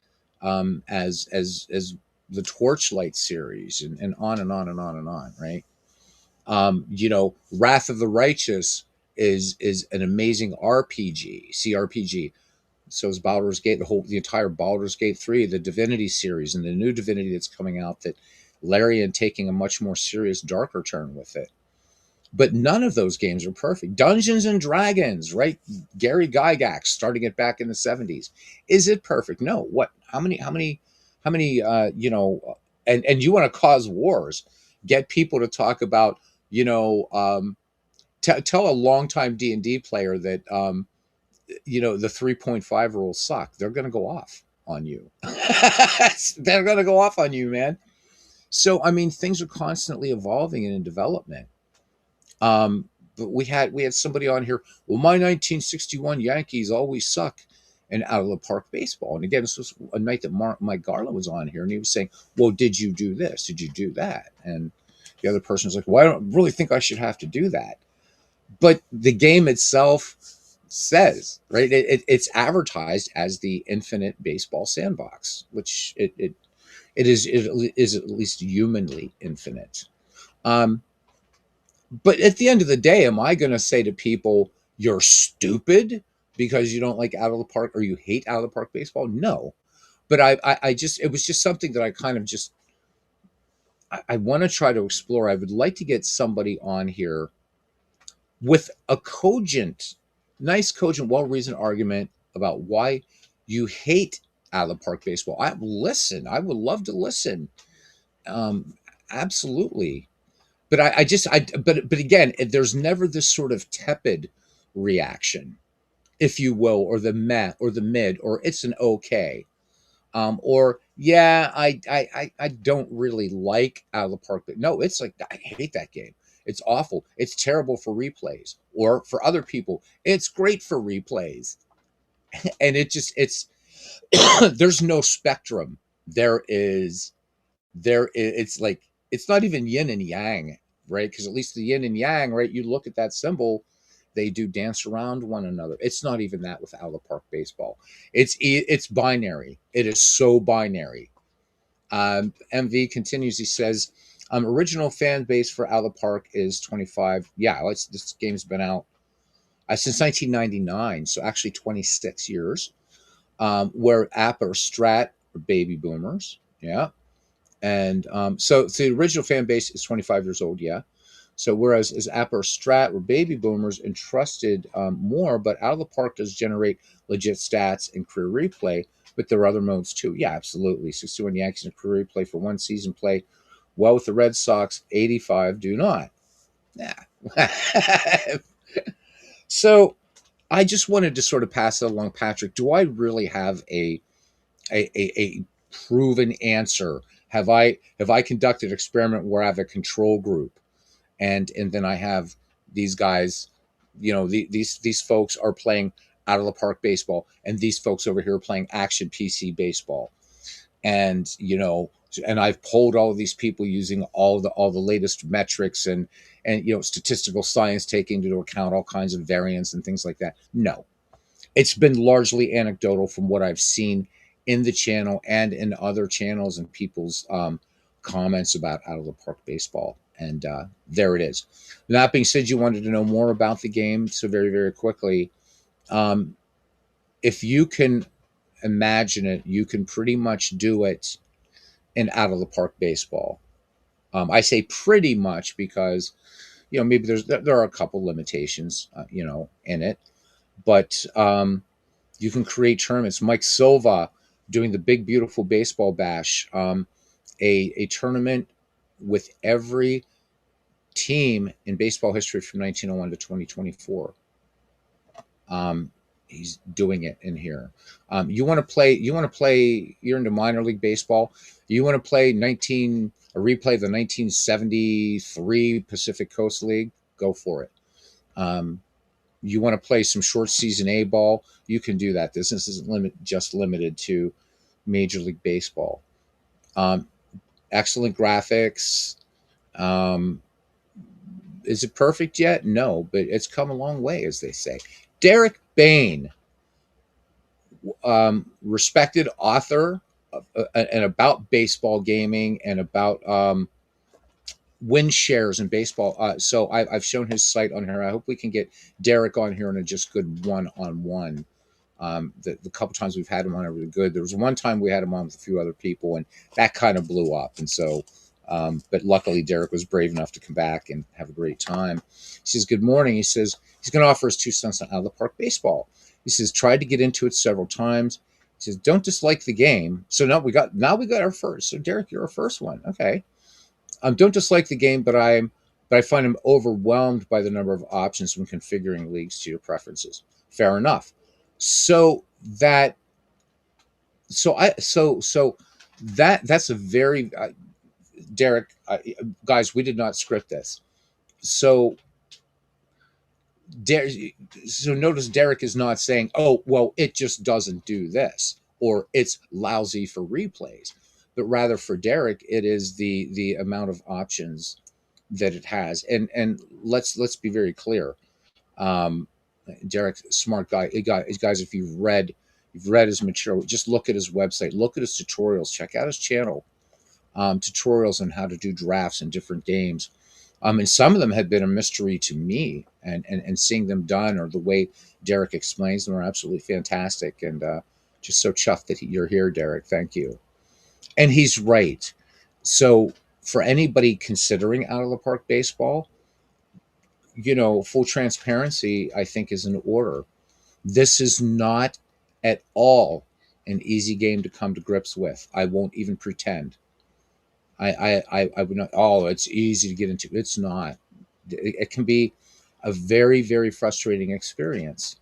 as the Torchlight series, and on and on and on and on, right? Wrath of the Righteous is an amazing RPG, CRPG. So is Baldur's Gate, the entire Baldur's Gate 3, the Divinity series, and the new Divinity that's coming out, that Larian taking a much more serious, darker turn with it. But none of those games are perfect. Dungeons and Dragons, right? Gary Gygax starting it back in the 70s. Is it perfect? No. What? How many and you want to cause wars, get people to talk about, tell a longtime D&D player that the 3.5 rules suck. They're going to go off on you. They're going to go off on you, man. So I mean, things are constantly evolving and in development. But we had somebody on here. Well, my 1961 Yankees always suck in out of the park baseball. And again, this was a night that Mike Garland was on here, and he was saying, "Well, did you do this? Did you do that?" And the other person was like, "Well, I don't really think I should have to do that." But the game itself says, right, it's advertised as the infinite baseball sandbox, which it is at least humanly infinite. But at the end of the day, am I going to say to people, you're stupid because you don't like out of the park or you hate out of the park baseball? No. But I just, it was just something that I kind of just, I want to try to explore. I would like to get somebody on here with a cogent, well-reasoned argument about why you hate out of the park baseball. I would love to listen. Um, Absolutely. But but again, there's never this sort of tepid reaction, if you will, or the meh, or the mid, or it's an okay, or yeah, I don't really like out of the park, but no, it's like I hate that game. It's awful. It's terrible for replays, or for other people, it's great for replays, and it's there's no spectrum. It's like it's not even yin and yang, right? Because at least the yin and yang, right, you look at that symbol, they do dance around one another. It's not even that with out of the park baseball. It's binary. It is so binary. MV continues. He says, original fan base for out of the park is 25. Yeah, this game's been out since 1999, so actually 26 years. Where App or Strat are baby boomers. Yeah. And so the original fan base is 25 years old, yeah. So whereas as App or Strat were baby boomers entrusted more, but Out of the Park does generate legit stats and career replay, but there are other modes too. Yeah, absolutely. 61 Yankees in career replay for one season play. Well, with the Red Sox, 85 do not. Yeah. So I just wanted to sort of pass it along, Patrick. Do I really have a proven answer? Have I conducted an experiment where I have a control group, and then I have these guys, these folks are playing out of the park baseball, and these folks over here are playing action PC baseball, and And I've polled all of these people using all the latest metrics and statistical science, taking into account all kinds of variance and things like that. No, it's been largely anecdotal from what I've seen in the channel and in other channels and people's comments about out of the park baseball. And there it is. That being said, you wanted to know more about the game, so very, very quickly. Um, if you can imagine it, you can pretty much do it in out of the park baseball. I say pretty much because maybe there are a couple limitations in it, but you can create tournaments. Mike Silva doing the Big Beautiful Baseball Bash, a tournament with every team in baseball history from 1901 to 2024. He's doing it in here. You want to play? You want to play? You're into minor league baseball. You want to play a replay of the 1973 Pacific Coast League? Go for it. You want to play some short season A ball? You can do that. This isn't just limited to Major League Baseball. Excellent graphics. Is it perfect yet? No, but it's come a long way, as they say. Derek Bain, respected author and about baseball gaming and about win shares in baseball. So I've shown his site on here. I hope we can get Derek on here in a just good one-on-one. The couple times we've had him on are really good. There was one time we had him on with a few other people, and that kind of blew up. And so, but luckily Derek was brave enough to come back and have a great time. He says, good morning. He says he's going to offer his 2 cents on out of the park baseball. He says, tried to get into it several times. He says, don't dislike the game. So now we got our first. So Derek, you're our first one. Okay. Don't dislike the game, but I find him overwhelmed by the number of options when configuring leagues to your preferences. Fair enough. So that's a very Derek, guys, we did not script this. So notice Derek is not saying, oh, well, it just doesn't do this, or it's lousy for replays, but rather for Derek, it is the amount of options that it has. And let's be very clear. Derek, smart guy. Guys, if you've read his material, just look at his website, look at his tutorials, check out his channel, tutorials on how to do drafts in different games. And some of them have been a mystery to me, and seeing them done or the way Derek explains them are absolutely fantastic. And just so chuffed that you're here, Derek. Thank you. And he's right. So for anybody considering out of the park baseball, full transparency, I think, is in order. This is not at all an easy game to come to grips with. I won't even pretend. I would not. Oh, it's easy to get into. It's not. It can be a very, very frustrating experience.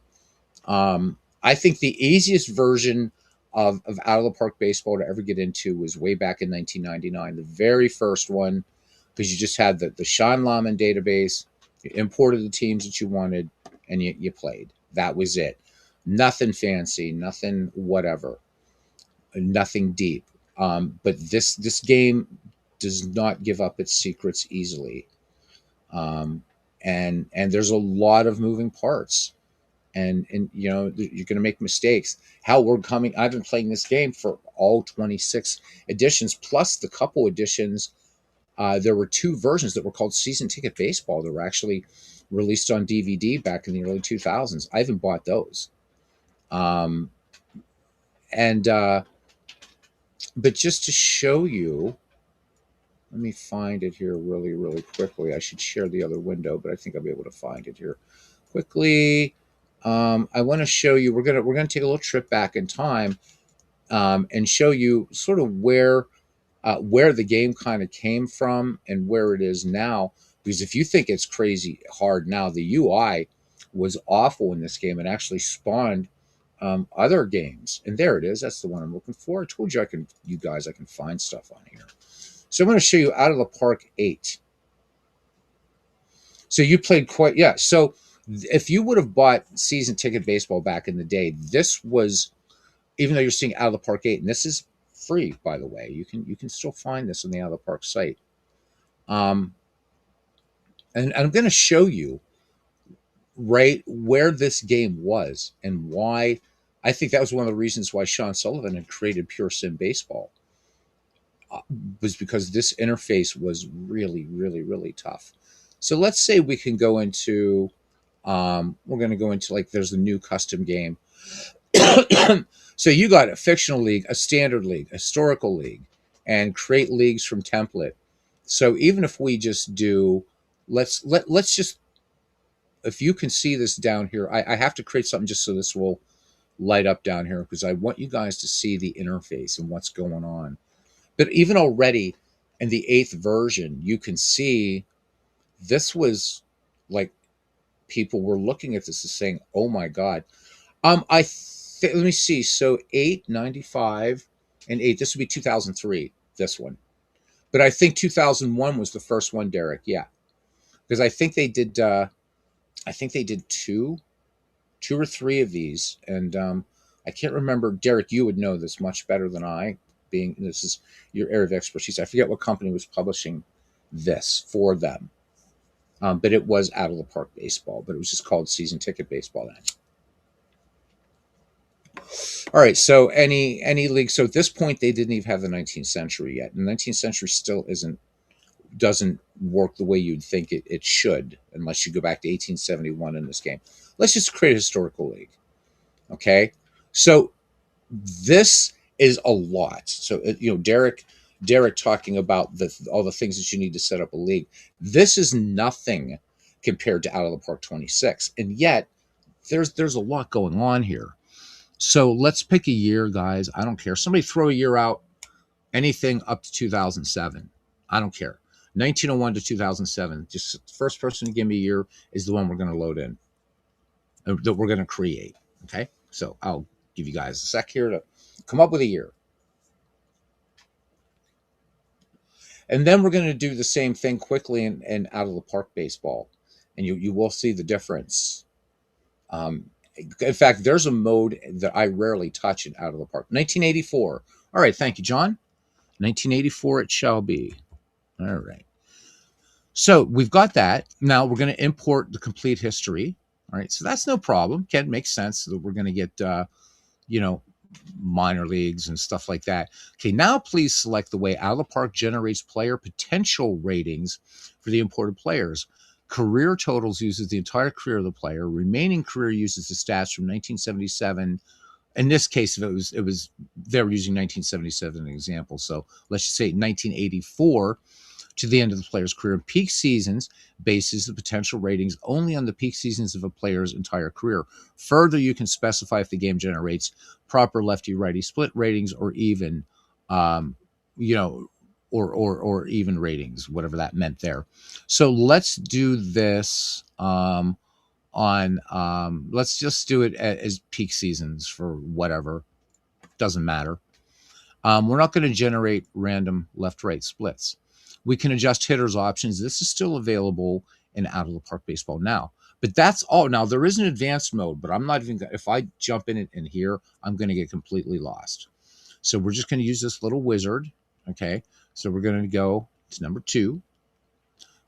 I think the easiest version of out of the park baseball to ever get into was way back in 1999, the very first one, because you just had the Sean Lahman database. You imported the teams that you wanted, and you played. That was it. Nothing fancy, nothing whatever, nothing deep. But this game does not give up its secrets easily, and there's a lot of moving parts, and you're going to make mistakes. I've been playing this game for all 26 editions plus the couple editions. There were 2 versions that were called Season Ticket Baseball that were actually released on DVD back in the early 2000s. I haven't bought those. But just to show you, let me find it here really, really quickly. I should share the other window, but I think I'll be able to find it here quickly. I want to show you, we're gonna take a little trip back in time, and show you sort of where the game kind of came from and where it is now. Because if you think it's crazy hard now, the UI was awful in this game and actually spawned other games. And there it is. That's the one I'm looking for. I told you I can find stuff on here. So I'm going to show you Out of the Park 8. So you played So if you would have bought Season Ticket Baseball back in the day, this was, even though you're seeing Out of the Park 8, and this is free, by the way. You can still find this on the Out of the Park site. Um, and I'm going to show you right where this game was and why. I think that was one of the reasons why Sean Sullivan had created Pure Sim Baseball, was because this interface was really, really, really tough. So let's say we can go into, we're going to go into, like, there's a new custom game. So you got a fictional league, a standard league, a historical league, and create leagues from template. So even if we just do, let's just, if you can see this down here, I have to create something just so this will light up down here, because I want you guys to see the interface and what's going on. But even already in the 8th version, you can see this was like, people were looking at this and saying, "Oh my god." Let me see. So 895 and 8. This would be 2003. This one, but I think 2001 was the first one, Derek. Yeah, because I think they did. I think they did two or three of these, and I can't remember. Derek, you would know this much better than I, being this is your area of expertise. I forget what company was publishing this for them, but it was Out of the Park Baseball, but it was just called Season Ticket Baseball then. All right, so any league. So at this point, they didn't even have the 19th century yet. And the 19th century still doesn't work the way you'd think it should, unless you go back to 1871 in this game. Let's just create a historical league. Okay, so this is a lot. So Derek talking about all the things that you need to set up a league. This is nothing compared to Out of the Park 26, and yet there's a lot going on here. So let's pick a year, guys. I don't care. Somebody throw a year out, anything up to 2007. I don't care. 1901 to 2007. Just the first person to give me a year is the one we're going to load in, that we're going to create. Okay. So I'll give you guys a sec here to come up with a year. And then we're going to do the same thing quickly in Out of the Park Baseball. And you will see the difference. In fact, there's a mode that I rarely touch in Out of the Park. 1984. All right, thank you, John. 1984 it shall be. All right. So we've got that. Now we're going to import the complete history. All right, so that's no problem. Can make sense that we're going to get, minor leagues and stuff like that. Okay, now please select the way Out of the Park generates player potential ratings for the imported players. Career totals uses the entire career of the player. Remaining career uses the stats from 1977. In this case, if it was they were using 1977 as an example. So let's just say 1984 to the end of the player's career. Peak seasons bases the potential ratings only on the peak seasons of a player's entire career. Further, you can specify if the game generates proper lefty-righty split ratings or even, or even ratings, whatever that meant there. So let's do this let's just do it as peak seasons for whatever. Doesn't matter. We're not going to generate random left-right splits. We can adjust hitters options. This is still available in Out of the Park Baseball now. But that's all. Now, there is an advanced mode, but I'm not even, if I jump in here, I'm going to get completely lost. So we're just going to use this little wizard. Okay. So we're going to go to number 2.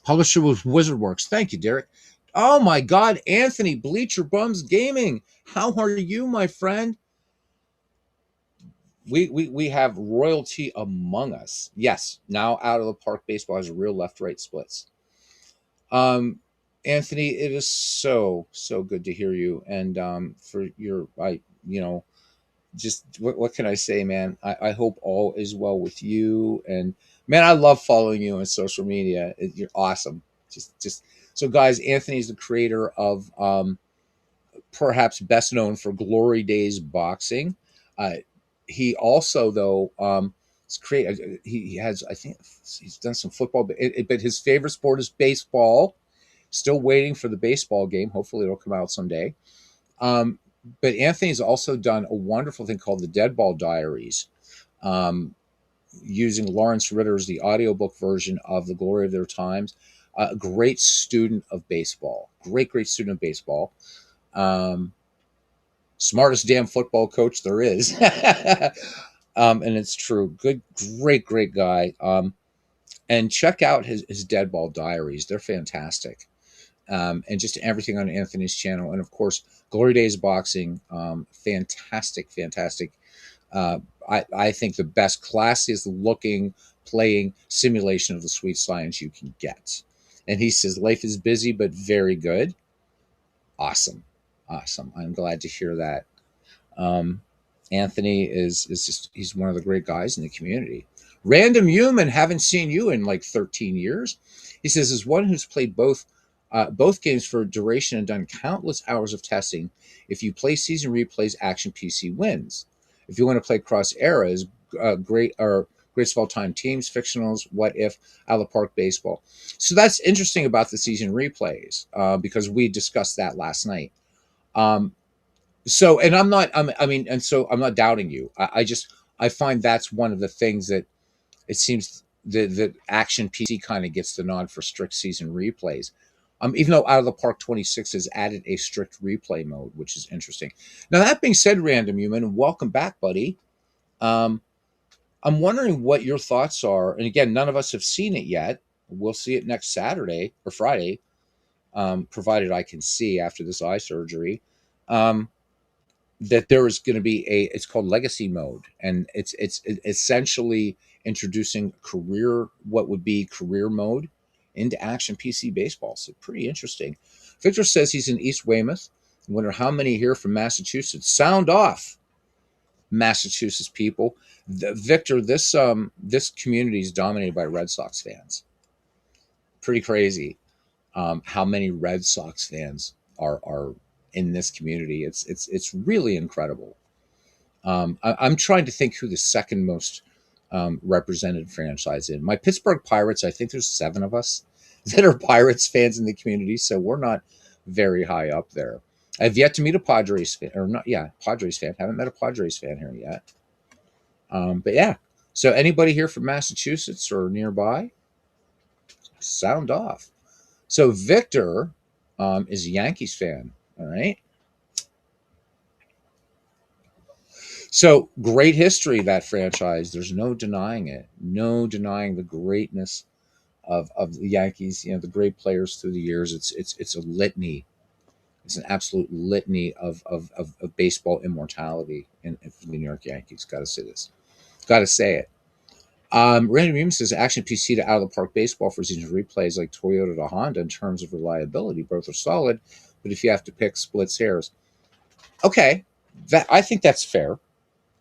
Publisher was WizardWorks. Thank you, Derek. Oh my God, Anthony, Bleacher Bums Gaming. How are you, my friend? We have royalty among us. Yes, now Out of the Park Baseball has real left-right splits. Anthony, it is so good to hear you, and for your, just what can I say, man? I hope all is well with you, and man, I love following you on social media. You're awesome. Just so, guys, Anthony is the creator of perhaps best known for Glory Days Boxing. He also, though, he has, I think he's done some football, but his favorite sport is baseball. Still waiting for the baseball game. Hopefully it'll come out someday. But Anthony's also done a wonderful thing called the Deadball Diaries, using Lawrence Ritter's, the audiobook version of The Glory of Their Times. A great student of baseball. Great student of baseball. Smartest damn football coach there is. And it's true. Good, great guy. And check out his Dead Ball Diaries. They're fantastic. And just everything on Anthony's channel. And of course, Glory Days Boxing. Fantastic. Uh, I think the best, classiest looking, playing simulation of the sweet science you can get. And he says life is busy, but very good. Awesome. Awesome. I'm glad to hear that. Um, Anthony is just, he's one of the great guys in the community. Random Human, haven't seen you in like 13 years. He says, as one who's played both games for duration and done countless hours of testing, if you play season replays, Action PC wins. If you want to play cross eras, greatest of all time teams, fictionals, what if, out of the park baseball. So that's interesting about the season replays, because we discussed that last night. Um, so, and I mean, and so I'm not doubting you. I just, I find that's one of the things that it seems the Action PC kind of gets the nod for strict season replays. Even though Out of the Park 26 has added a strict replay mode, which is interesting. Now, that being said, Random Human, welcome back, buddy. Um, I'm wondering what your thoughts are. And again, none of us have seen it yet. We'll see it next Saturday or Friday, provided I can see after this eye surgery. Um, that there is going to be it's called legacy mode, and it's essentially introducing career, what would be career mode, into Action PC baseball. So pretty interesting. Victor says he's in East Weymouth. I wonder how many here from Massachusetts. Sound off, Massachusetts people. Victor, this community is dominated by Red Sox fans. Pretty crazy. How many Red Sox fans are in this community? It's really incredible. I'm trying to think who the second most represented franchise in. My Pittsburgh Pirates, I think there's 7 of us that are Pirates fans in the community, so we're not very high up there. I've yet to meet a Padres fan, or not, yeah, Padres fan. Haven't met a Padres fan here yet. But yeah, so anybody here from Massachusetts or nearby, sound off. So Victor is a Yankees fan, all right? So great history, that franchise. There's no denying it. No denying the greatness of the Yankees. You know, the great players through the years. It's a litany. It's an absolute litany of baseball immortality in the New York Yankees. Got to say this. Got to say it. Random Human says Action PC to Out of the Park baseball for season replays like Toyota to Honda in terms of reliability. Both are solid, but if you have to pick, splits hairs. Okay, that I think that's fair.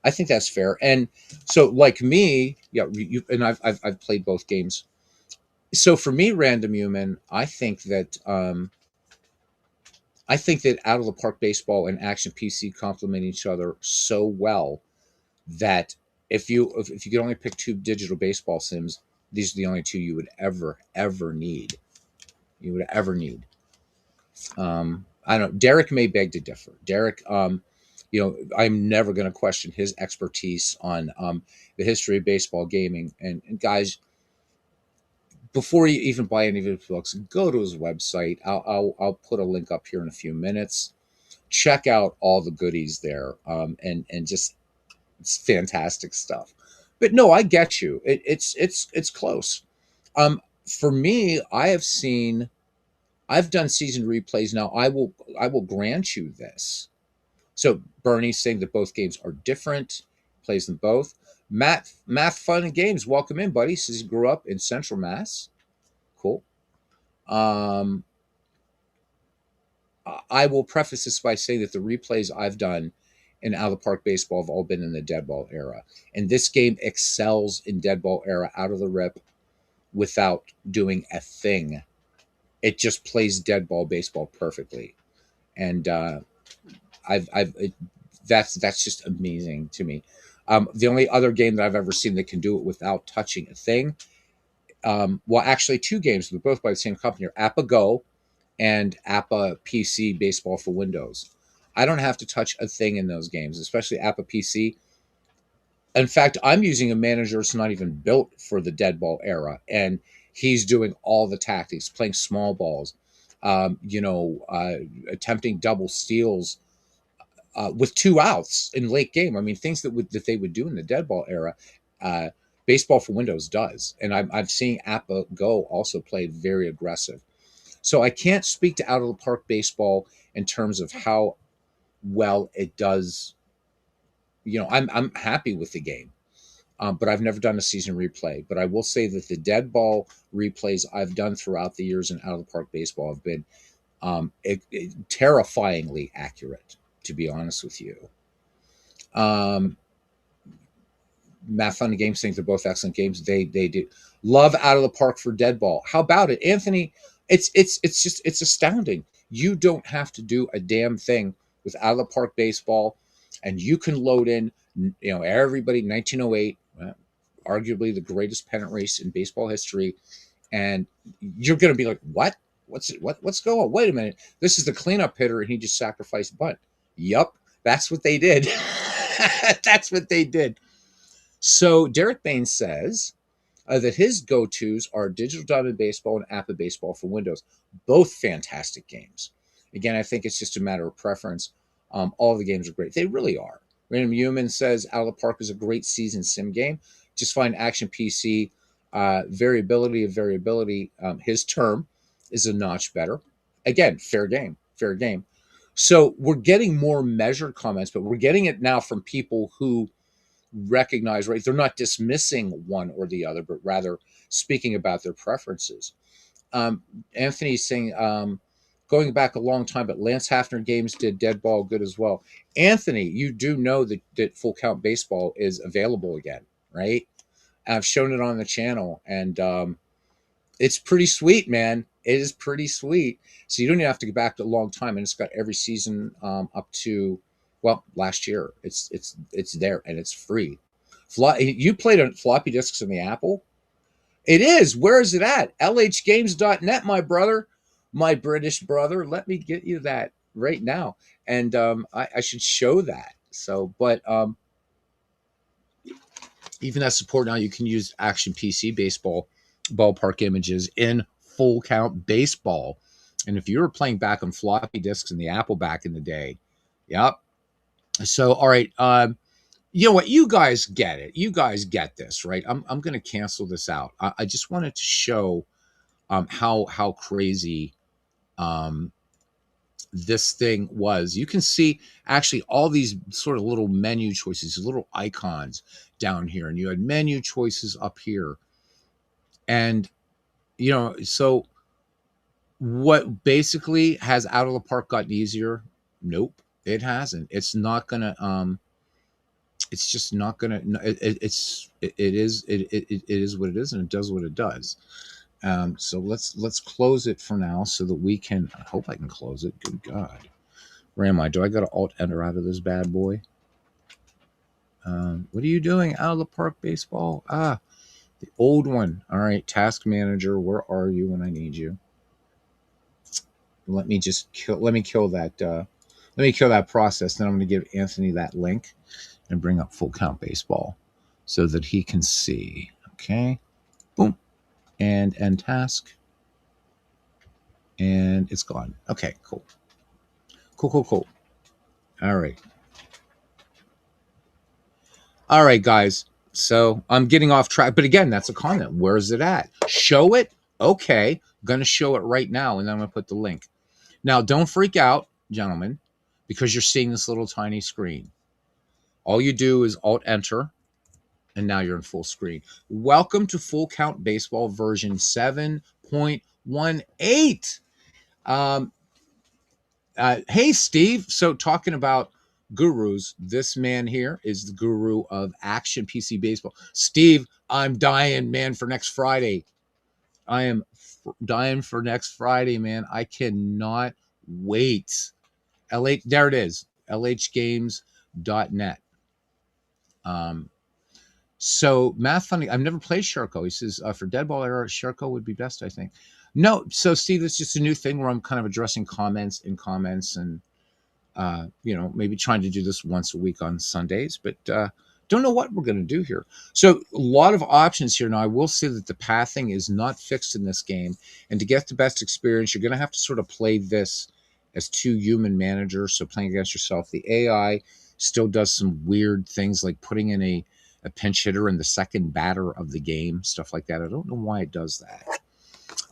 I think that's fair. And so, like me, yeah, and I've played both games. So for me, Random Human, I think that Out of the Park baseball and Action PC complement each other so well that if you could only pick 2 digital baseball sims, these are the only 2 you would ever need. You would ever need. I don't know. Derek may beg to differ. Derek, I'm never going to question his expertise on the history of baseball gaming. And guys, before you even buy any of his books, go to his website. I'll put a link up here in a few minutes. Check out all the goodies there, and just, it's fantastic stuff. But no, I get you. It's close. For me, I've done season replays. Now I will grant you this. So Bernie's saying that both games are different, plays them both. Math Fun and Games, welcome in, buddy. Says he grew up in Central Mass. Cool. Um, I will preface this by saying that the replays I've done in Out of the Park baseball have all been in the dead ball era, and this game excels in dead ball era out of the rip without doing a thing. It just plays dead ball baseball perfectly, and I've that's just amazing to me. The only other game that I've ever seen that can do it without touching a thing, well, actually, 2 games, they're both by the same company, are Appa Go and Appa PC Baseball for Windows. I don't have to touch a thing in those games, especially Appa PC. In fact, I'm using a manager that's not even built for the dead ball era, and he's doing all the tactics, playing small balls, attempting double steals, with 2 outs in late game. I mean, things that they would do in the dead ball era. Uh, Baseball for Windows does, and I've seen Appa Go also played very aggressive. So I can't speak to out of the park baseball in terms of how well it does. I'm happy with the game, but I've never done a season replay. But I will say that the dead ball replays I've done throughout the years in out of the park baseball have been terrifyingly accurate, to be honest with you. Um, Math Fun and Games think they're both excellent games. They do love out of the park for dead ball. How about it, Anthony? It's astounding. You don't have to do a damn thing with out of the park baseball, and you can load in. Everybody 1908, arguably the greatest pennant race in baseball history, and you're going to be like, what? What's going on? Wait a minute. This is the cleanup hitter, and he just sacrificed bunt. Yup, that's what they did. That's what they did. So Derek Bain says that his go-tos are Digital Diamond Baseball and Appa Baseball for Windows. Both fantastic games. Again, I think it's just a matter of preference. All the games are great. They really are. Random Human says Out of the Park is a great season sim game. Just find Action PC variability of variability. His term is a notch better. Again, fair game, fair game. So we're getting more measured comments, but we're getting it now from people who recognize, right? They're not dismissing one or the other, but rather speaking about their preferences. Anthony's saying, going back a long time, but Lance Hafner games did dead ball good as well. Anthony, you do know that Full Count Baseball is available again, right? I've shown it on the channel, and it's pretty sweet, man. It is pretty sweet. So you don't even have to go back to a long time, and it's got every season up to last year. It's there and it's free. You played on floppy disks in the Apple? It is. Where is it at? lhgames.net, my brother, my British brother. Let me get you that right now, and I should show that. So, but even that support now, you can use Action PC Baseball ballpark images in Full Count Baseball. And if you were playing back on floppy disks in the Apple back in the day, yep. So, all right, you know what? You guys get it. You guys get this, right? I'm going to cancel this out. I just wanted to show how crazy this thing was. You can see actually all these sort of little menu choices, little icons down here, and you had menu choices up here. And, so what basically has out of the park gotten easier? Nope, it hasn't. It's not going to, it's just not going to, it is what it is, and it does what it does. So let's close it for now so that we can, I hope I can close it. Good God. Where am I? Do I got to alt enter out of this bad boy? What are you doing? Out of the park baseball? The old one. All right. Task manager. Where are you when I need you? Let me kill that. Let me kill that process. Then I'm going to give Anthony that link and bring up Full Count Baseball so that he can see. Okay. Boom. And end task. And it's gone. Okay, cool. Cool. All right. All right, guys. So I'm getting off track. But again, that's a comment. Where is it at? Show it. Okay. I'm going to show it right now. And then I'm going to put the link. Now, don't freak out, gentlemen, because you're seeing this little tiny screen. All you do is alt enter. And now you're in full screen. Welcome to Full Count Baseball version 7.18. Hey, Steve. So talking about gurus, this man here is the guru of Action PC Baseball. Steve, I'm dying, man, for next Friday. I am dying for next Friday, man. I cannot wait. There it is, lhgames.net. So Math Funding, I've never played Sharko. He says for dead ball era, Sharko would be best, I think. No, so Steve, it's just a new thing where I'm kind of addressing comments and maybe trying to do this once a week on Sundays, but don't know what we're going to do here. So a lot of options here. Now, I will say that the pathing is not fixed in this game, and to get the best experience, you're going to have to sort of play this as two human managers, so playing against yourself. The AI still does some weird things like putting in a pinch hitter in the second batter of the game, stuff like that. I don't know why it does that.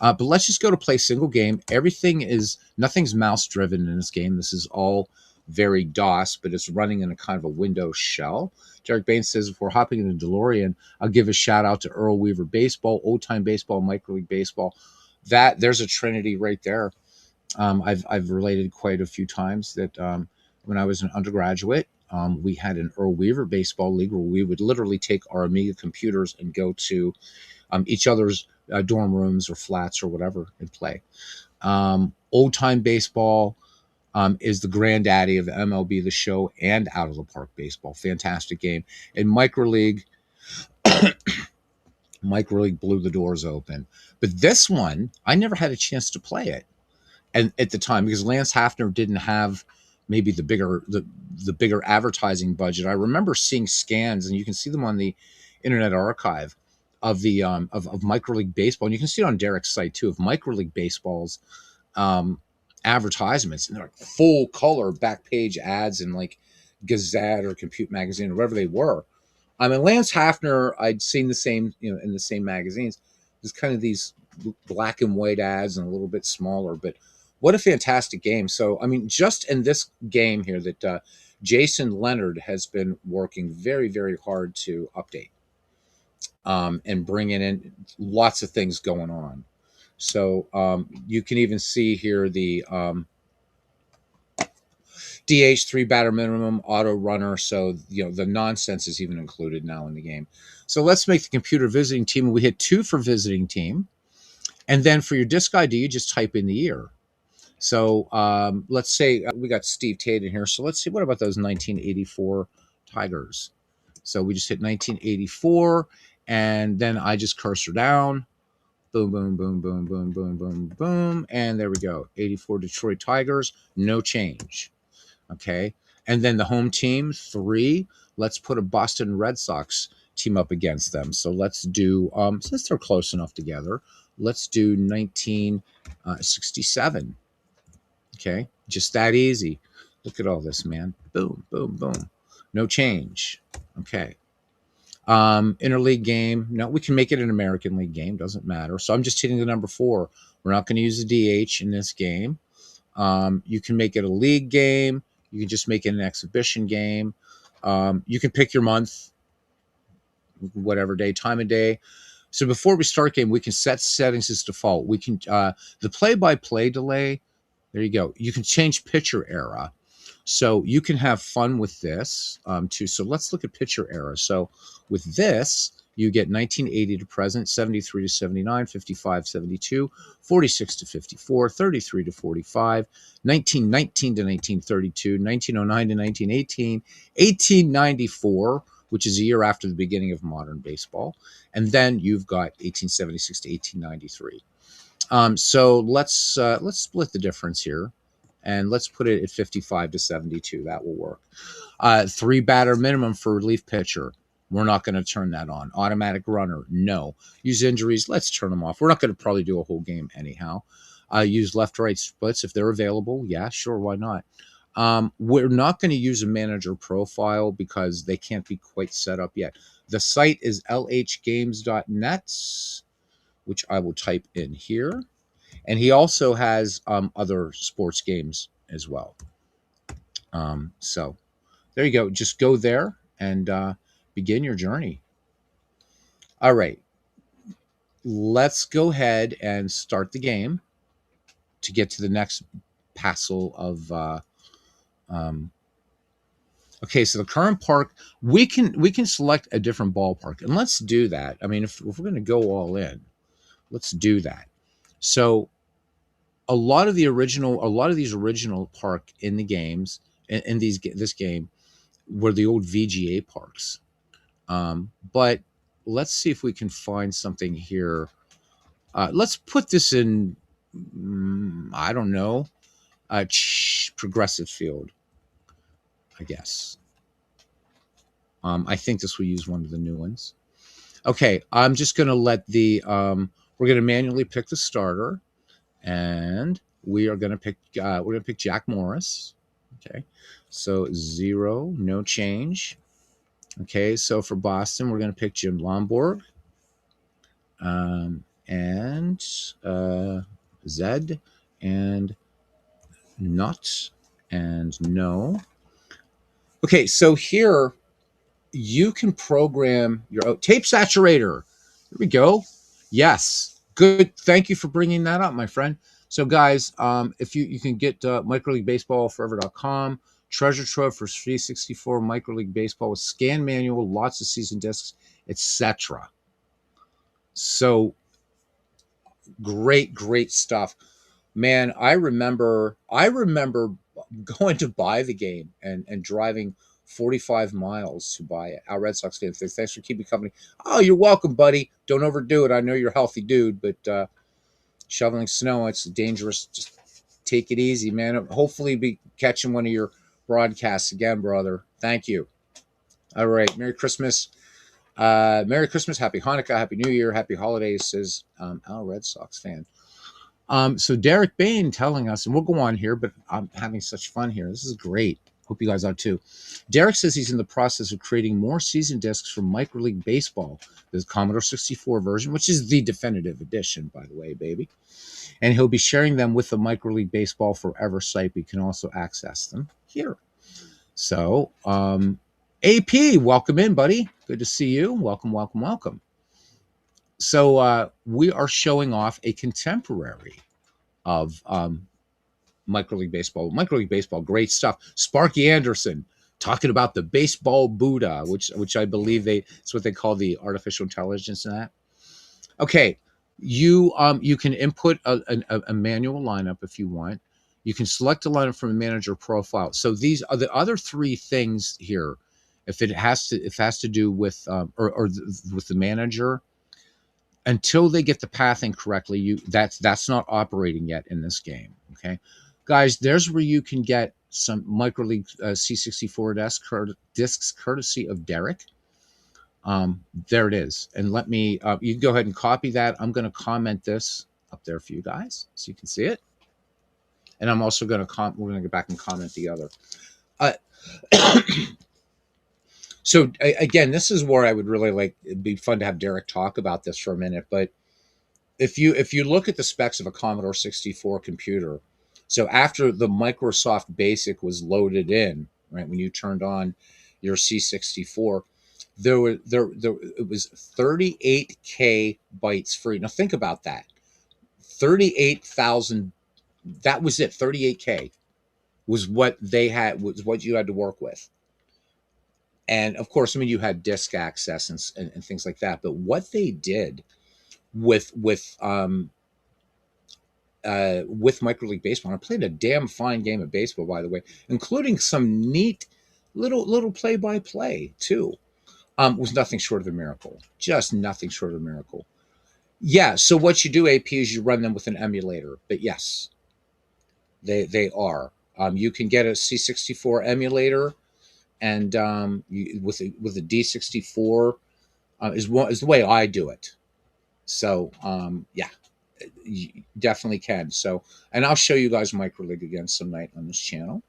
But let's just go to play single game. Nothing's mouse driven in this game. This is all very DOS, but it's running in a kind of a Windows shell. Derek Bain says, if we're hopping in a DeLorean, I'll give a shout out to Earl Weaver Baseball, Old Time Baseball, Micro League Baseball. There's a trinity right there. I've related quite a few times that when I was an undergraduate, we had an Earl Weaver Baseball League where we would literally take our Amiga computers and go to each other's dorm rooms or flats or whatever and play. Old Time Baseball is the granddaddy of MLB The Show and Out of the Park Baseball. Fantastic game. And Micro League blew the doors open. But this one, I never had a chance to play it, and at the time, because Lance Hafner didn't have maybe the bigger advertising budget. I remember seeing scans, and you can see them on the Internet Archive of the of Micro League Baseball, and you can see it on Derek's site too, of Micro League Baseball's advertisements, and they're like full color back page ads in like Gazette or Compute Magazine or whatever they were. I mean, Lance Hafner, I'd seen the same, in the same magazines. There's kind of these black and white ads and a little bit smaller, but what a fantastic game. So, I mean, just in this game here that Jason Leonard has been working very, very hard to update and bringing in lots of things going on. So you can even see here the DH 3 batter minimum, auto runner. So, the nonsense is even included now in the game. So let's make the computer visiting team. We hit 2 for visiting team. And then for your disk ID, you just type in the year. So let's say we got Steve Tate in here. So let's see, what about those 1984 Tigers? So we just hit 1984, and then I just cursor down. Boom, boom, boom, boom, boom, boom, boom, boom. And there we go. 84 Detroit Tigers, no change. Okay. And then the home team, 3. Let's put a Boston Red Sox team up against them. So let's do, since they're close enough together, let's do 1967. Okay. Just that easy. Look at all this, man. Boom, boom, boom. No change. Okay. Interleague game. No, we can make it an American League game. Doesn't matter. So I'm just hitting the number 4. We're not going to use the DH in this game. You can make it a league game. You can just make it an exhibition game. You can pick your month, whatever day, time of day. So before we start game, we can set settings as default. We can the play-by-play delay. There you go. You can change pitcher era. So you can have fun with this too. So let's look at pitcher era. So with this, you get 1980 to present, 73 to 79, 55, 72, 46 to 54, 33 to 45, 1919 to 1932, 1909 to 1918, 1894, which is a year after the beginning of modern baseball. And then you've got 1876 to 1893. So let's split the difference here, and let's put it at 55 to 72. That will work. 3 batter minimum for relief pitcher. We're not going to turn that on. Automatic runner, no. Use injuries, let's turn them off. We're not going to probably do a whole game anyhow. Use left-right splits if they're available. Yeah, sure, why not? We're not going to use a manager profile because they can't be quite set up yet. The site is lhgames.net, which I will type in here. And he also has other sports games as well. So there you go. Just go there and begin your journey. All right. Let's go ahead and start the game to get to the next passel of okay, so the current park, we can select a different ballpark, and let's do that. I mean, if we're going to go all in, let's do that. So a lot of these original park in the games in this game were the old VGA parks. But let's see if we can find something here. Let's put this in, I don't know, Progressive Field, I guess. I think this will use one of the new ones. Okay, I'm just going to let we're going to manually pick the starter, and we are going to pick. We're going to pick Jack Morris. Okay, so 0, no change. Okay, so for Boston, we're going to pick Jim Lomborg, and Zed, and not, and no. Okay, so here you can program your tape saturator. Here we go. Yes, good. Thank you for bringing that up, my friend. So, guys, if you can get microleaguebaseballforever.com, treasure trove for 364 Micro League Baseball with scan manual, lots of season discs, etc. So great stuff, man. I remember going to buy the game and driving 45 miles to buy it. Our Red Sox fans, thanks for keeping company. Oh, you're welcome, buddy. Don't overdo it. I know you're a healthy dude, but shoveling snow, it's dangerous. Just take it easy, man. Hopefully be catching one of your broadcasts again, brother. Thank you. All right, Merry Christmas. Merry Christmas, Happy Hanukkah, Happy New Year, Happy Holidays, says our Red Sox fan. So Derek Bain telling us, and we'll go on here, but I'm having such fun here. This is great. Hope you guys are too. Derek says he's in the process of creating more season discs for Micro League Baseball, the Commodore 64 version, which is the definitive edition, by the way, baby. And he'll be sharing them with the Micro League Baseball Forever site. We can also access them here. So, AP, welcome in, buddy. Good to see you. Welcome. So we are showing off a contemporary of Micro League Baseball. Micro League Baseball, great stuff. Sparky Anderson talking about the baseball Buddha, which I believe it's what they call the artificial intelligence in that. Okay, you can input a manual lineup if you want. You can select a lineup from a manager profile. So these are the other three things here. If it has to do with with the manager, until they get the pathing correctly, that's not operating yet in this game. Okay, guys, there's where you can get some Micro League C64 discs courtesy of Derek. There it is, and let me. You can go ahead and copy that. I'm going to comment this up there for you guys so you can see it, and I'm also going to we're going to go back and comment the other. Uh, so again, this is where I would really like. It'd be fun to have Derek talk about this for a minute, but if you look at the specs of a Commodore 64 computer, so after the Microsoft Basic was loaded in, right, when you turned on your C64, there it was 38K bytes free. Now think about that. 38,000, that was it. 38K was what they had, was what you had to work with. And of course, I mean, you had disk access and things like that. But what they did with Micro League Baseball. And I played a damn fine game of baseball, by the way, including some neat little play by play too. Was nothing short of a miracle. Just nothing short of a miracle. Yeah. So what you do, AP, is you run them with an emulator. But yes, they are. You can get a C64 emulator, and with a D64 is the way I do it. So yeah, you definitely can. So, and I'll show you guys Micro League again some night on this channel.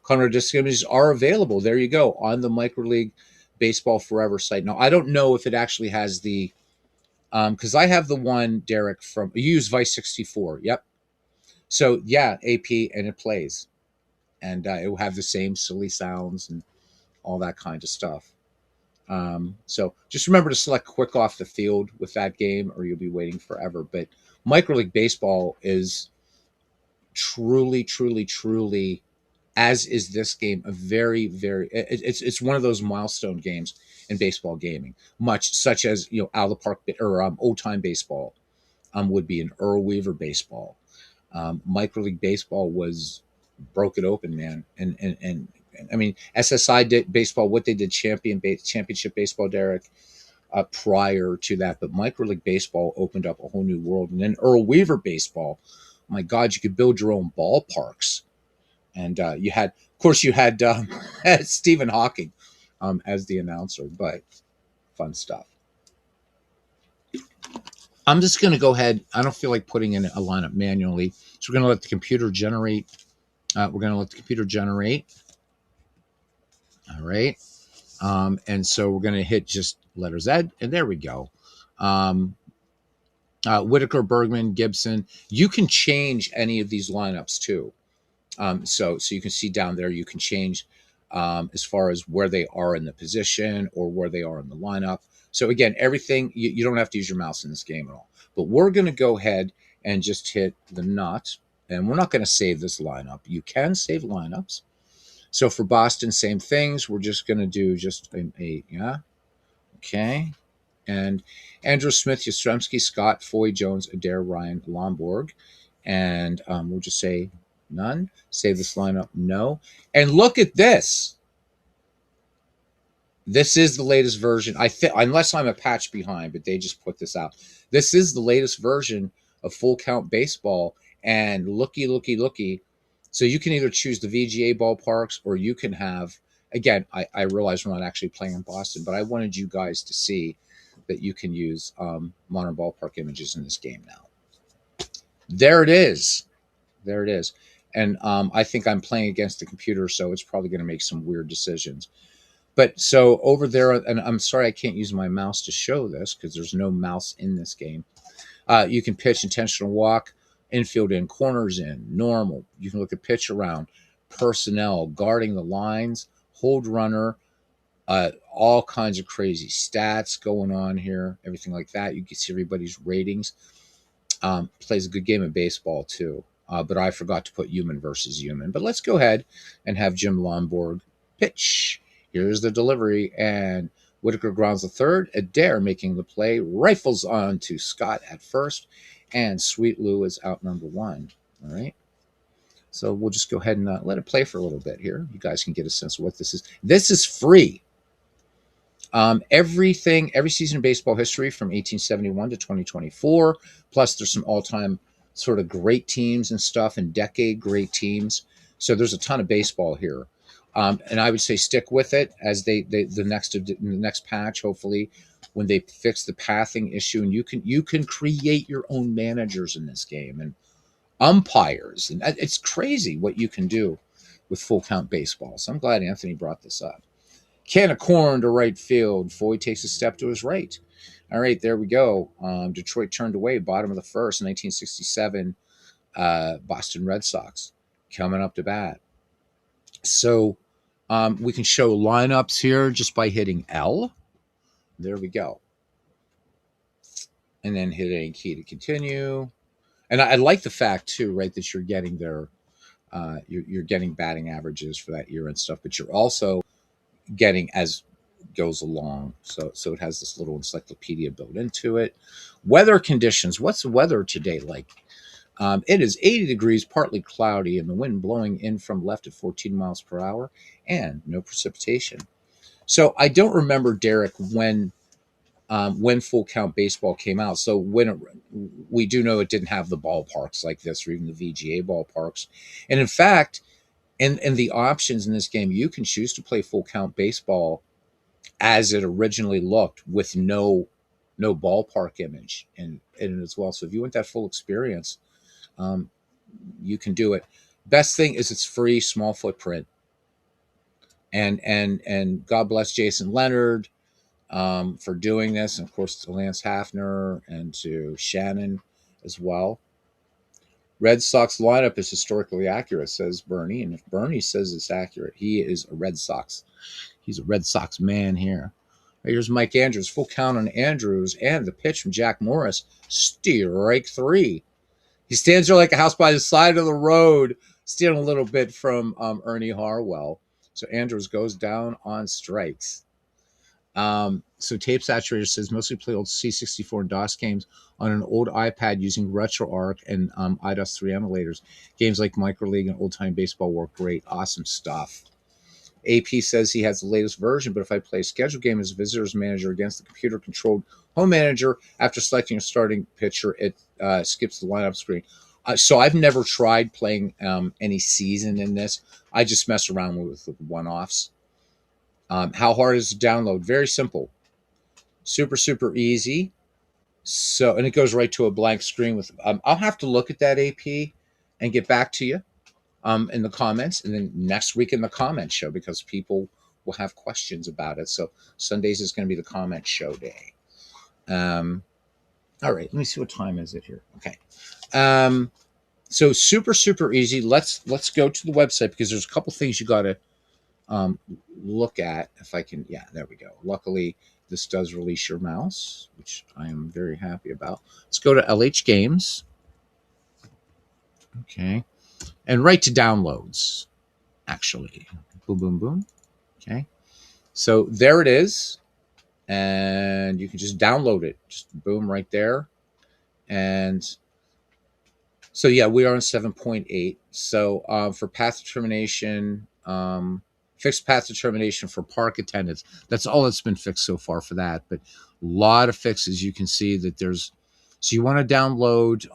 Commodore disc images are available. There you go, on the Micro League Baseball Forever site. Now, I don't know if it actually has the, because I have the one, Derek, from, you use Vice 64. Yep. So yeah, AP, and it plays, and it will have the same silly sounds and all that kind of stuff. So just remember to select quick off the field with that game, or you'll be waiting forever. But Micro League Baseball is truly, as is this game, a very it's one of those milestone games in baseball gaming, much such as out of the park or old time baseball would be an Earl Weaver baseball. Micro League Baseball was broke it open, man, and I mean SSI did baseball, what they did championship baseball, Derek, prior to that, but Micro League Baseball opened up a whole new world. And then Earl Weaver baseball, my God, you could build your own ballparks, and you had, of course, you had Stephen Hawking as the announcer, but fun stuff. I'm just going to go ahead. I don't feel like putting in a lineup manually. So we're going to let the computer generate. We're going to let the computer generate. All right. And so we're going to hit just letter Z, and there we go. Um, Whitaker, Bergman, Gibson. You can change any of these lineups too. So you can see down there, you can change as far as where they are in the position or where they are in the lineup. So again, everything, you don't have to use your mouse in this game at all. But we're going to go ahead and just hit the nut. And we're not going to save this lineup. You can save lineups. So for Boston, same things. We're just going to do just yeah. Okay. And Andrew Smith, Yastrzemski, Scott, Foy, Jones, Adair, Ryan, Lomborg. And we'll just say none. Save this lineup, no. And look at this. This is the latest version. I think, unless I'm a patch behind, but they just put this out. This is the latest version of Full Count Baseball. And looky, looky, looky. So you can either choose the VGA ballparks, or you can have, again, I realize we're not actually playing in Boston, but I wanted you guys to see that you can use modern ballpark images in this game now. There it is. There it is. And I think I'm playing against the computer, so it's probably going to make some weird decisions. But so over there, and I'm sorry I can't use my mouse to show this because there's no mouse in this game. You can pitch intentional walk, infield in, corners in, normal. You can look at pitch around, personnel, guarding the lines, hold runner, all kinds of crazy stats going on here, everything like that. You can see everybody's ratings. Plays a good game of baseball too. But I forgot to put human versus human. But let's go ahead and have Jim Lomborg pitch. Here's the delivery, and Whitaker grounds the third. Adair making the play, rifles on to Scott at first, and Sweet Lou is out number one. All right. So we'll just go ahead and let it play for a little bit here. You guys can get a sense of what this is. This is free. Every season of baseball history from 1871 to 2024. Plus, there's some all-time sort of great teams and stuff, and decade great teams. So there's a ton of baseball here, and I would say stick with it as the next patch. Hopefully, when they fix the pathing issue, and you can create your own managers in this game and umpires, and it's crazy what you can do with full count baseball. So I'm glad Anthony brought this up. Can of corn to right field. Foy takes a step to his right. All right, there we go. Detroit turned away, bottom of the first, 1967. Boston Red Sox coming up to bat. So we can show lineups here just by hitting L. There we go. And then hit A key to continue. And I like the fact too, right, that you're getting their you're getting batting averages for that year and stuff, but you're also getting as goes along. So it has this little encyclopedia built into it. Weather conditions. What's the weather today like? It is 80 degrees, partly cloudy, and the wind blowing in from left at 14 miles per hour, and no precipitation. So I don't remember, Derek, when Full Count Baseball came out. So we do know it didn't have the ballparks like this, or even the VGA ballparks. And in fact, in the options in this game, you can choose to play Full Count Baseball as it originally looked, with no ballpark image in it as well. So if you want that full experience, you can do it. Best thing is it's free, small footprint, and God bless Jason Leonard for doing this, and of course to Lance Hafner and to Shannon as well. Red Sox lineup is historically accurate, says Bernie, and if Bernie says it's accurate, he is a Red Sox. He's a Red Sox man here. Here's Mike Andrews, full count on Andrews, and the pitch from Jack Morris, strike three. He stands there like a house by the side of the road, stealing a little bit from Ernie Harwell. So Andrews goes down on strikes. So Tape Saturator says mostly play old C64 and DOS games on an old iPad using RetroArch and IDOS 3 emulators. Games like Micro League and Old Time Baseball work great. Awesome stuff. AP says he has the latest version, but if I play a scheduled game as a visitor's manager against the computer-controlled home manager, after selecting a starting pitcher, it skips the lineup screen. So I've never tried playing any season in this. I just mess around with one-offs. How hard is to download? Very simple. Super, super easy. So, and it goes right to a blank screen with, I'll have to look at that AP and get back to you in the comments, and then next week in the comment show, because people will have questions about it. So Sundays is going to be the comment show day. All right, let me see, what time is it here? Okay. So super easy. Let's go to the website, because there's a couple things you got to um, look at. If I can, yeah, there we go. Luckily, this does release your mouse, which I am very happy about. Let's go to LH Games. Okay, and right to downloads. Actually, boom, boom, boom. Okay, so there it is, and you can just download it. Just boom, right there, and so yeah, we are on 7.8. So for path determination, fixed path determination for park attendance, that's all that's been fixed so far for that. But a lot of fixes. You can see that there's. So you want to download.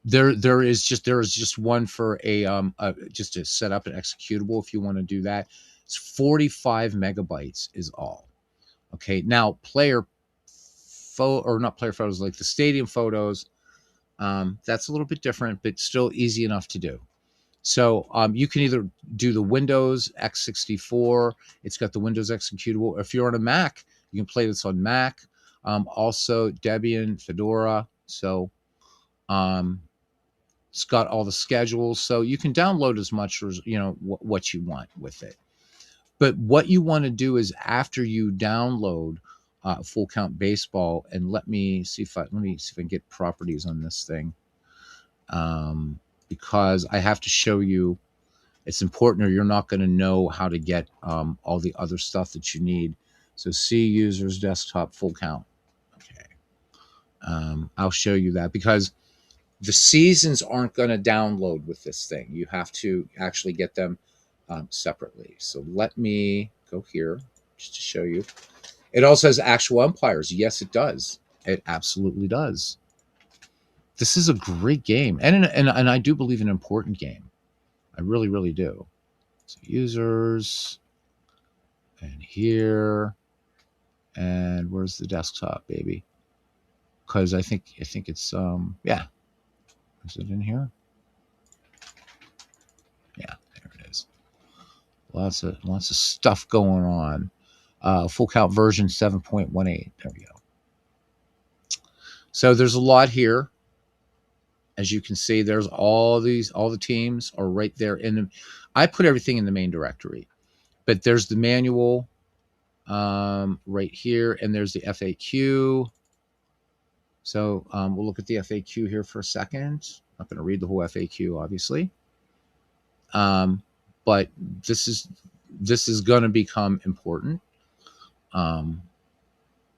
There is just one for just to set up an executable if you want to do that. It's 45 megabytes is all. Okay, now not player photos, like the stadium photos. That's a little bit different, but still easy enough to do. So you can either do the Windows x64. It's got the Windows executable. If you're on a Mac, you can play this on Mac. Also Debian, Fedora. So it's got all the schedules. So you can download as much as what you want with it. But what you want to do is, after you download Full Count Baseball, and let me see if I can get properties on this thing, because I have to show you. It's important, or you're not going to know how to get all the other stuff that you need. So see users desktop full count. Okay, I'll show you that, because the seasons aren't going to download with this thing. You have to actually get them separately. So let me go here just to show you. It also has actual umpires. Yes, it does. It absolutely does. This is a great game, and I do believe an important game. I really do. So users, and here, and where's the desktop, baby? Because I think it's yeah. Is it in here? Yeah, there it is. Lots of stuff going on. Full count version 7.18. There we go. So there's a lot here. As you can see, there's all the teams are right there in the. I put everything in the main directory, but there's the manual right here, and there's the FAQ. So we'll look at the FAQ here for a second. I'm not going to read the whole FAQ, obviously, but this is going to become important.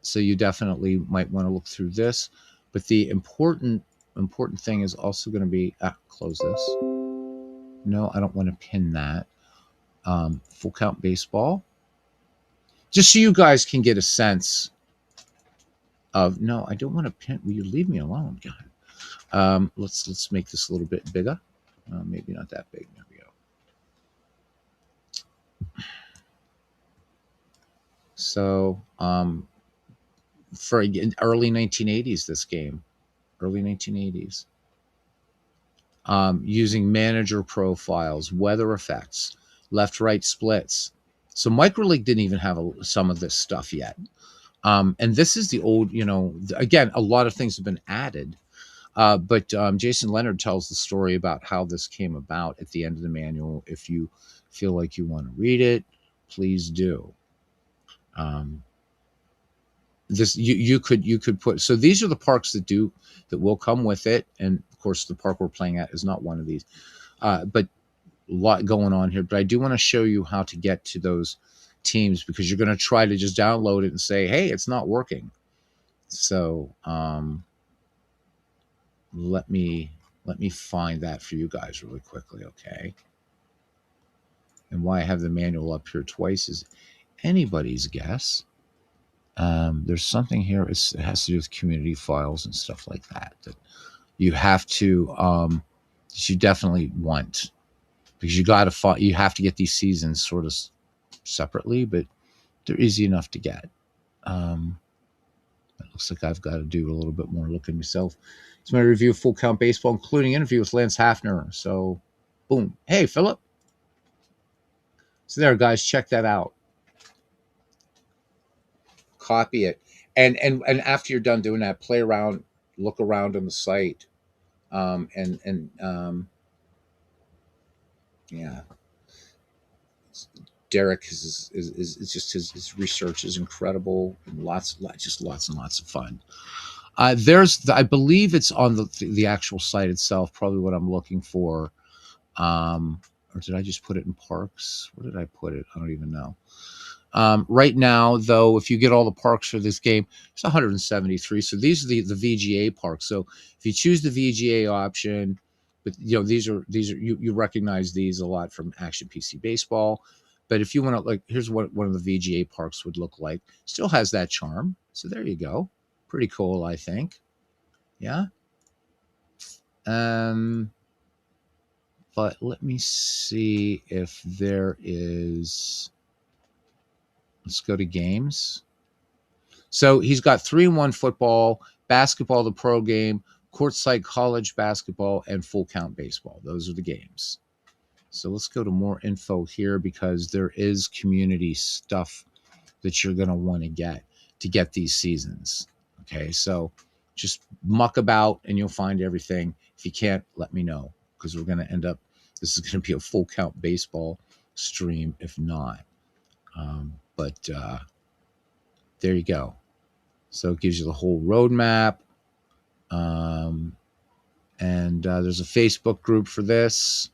So you definitely might want to look through this, but the important thing is also going to be close this. No, I don't want to pin that. Full count baseball, just so you guys can get a sense of. No, I don't want to pin. Will you leave me alone? God. Let's make this a little bit bigger. Maybe not that big. There we go. So for early 1980s, this game, early 1980s, using manager profiles, weather effects, left-right splits. So microleague didn't even have some of this stuff yet. And this is the old, again, a lot of things have been added. But Jason Leonard tells the story about how this came about at the end of the manual. If you feel like you want to read it, please do. This you could put. So these are the parks that will come with it, and of course the park we're playing at is not one of these. But a lot going on here. But I do want to show you how to get to those teams, because you're going to try to just download it and say, hey, it's not working. So let me find that for you guys really quickly, okay? And why I have the manual up here twice is anybody's guess. There's something here. It has to do with community files and stuff like that you have to that you definitely want, because you have to get these seasons sort of separately, but they're easy enough to get. That looks looks like I've got to do a little bit more looking myself. It's my review of Full Count Baseball, including interview with Lance Hafner. So, boom. Hey, Philip. So there, guys, check that out. Copy it, and after you're done doing that, play around, look around on the site, yeah. Derek is just his research is incredible, and lots and lots of fun. I believe it's on the actual site itself. Probably what I'm looking for. Or did I just put it in parks? Where did I put it? I don't even know. Right now, though, if you get all the parks for this game, it's 173. So these are the VGA parks. So if you choose the VGA option, but these are you recognize these a lot from Action PC Baseball. But if you want to, like, here's what one of the VGA parks would look like. Still has that charm. So there you go. Pretty cool, I think. Yeah. But let me see if there is. Let's go to games. So he's got 3-in-1 football, basketball, the pro game, courtside college basketball, and full count baseball. Those are the games. So let's go to more info here, because there is community stuff that you're going to want to get these seasons. Okay, so just muck about and you'll find everything. If you can't, let me know, because we're going to end up, this is going to be a full count baseball stream if not. But there you go. So it gives you the whole roadmap. And there's a Facebook group for this.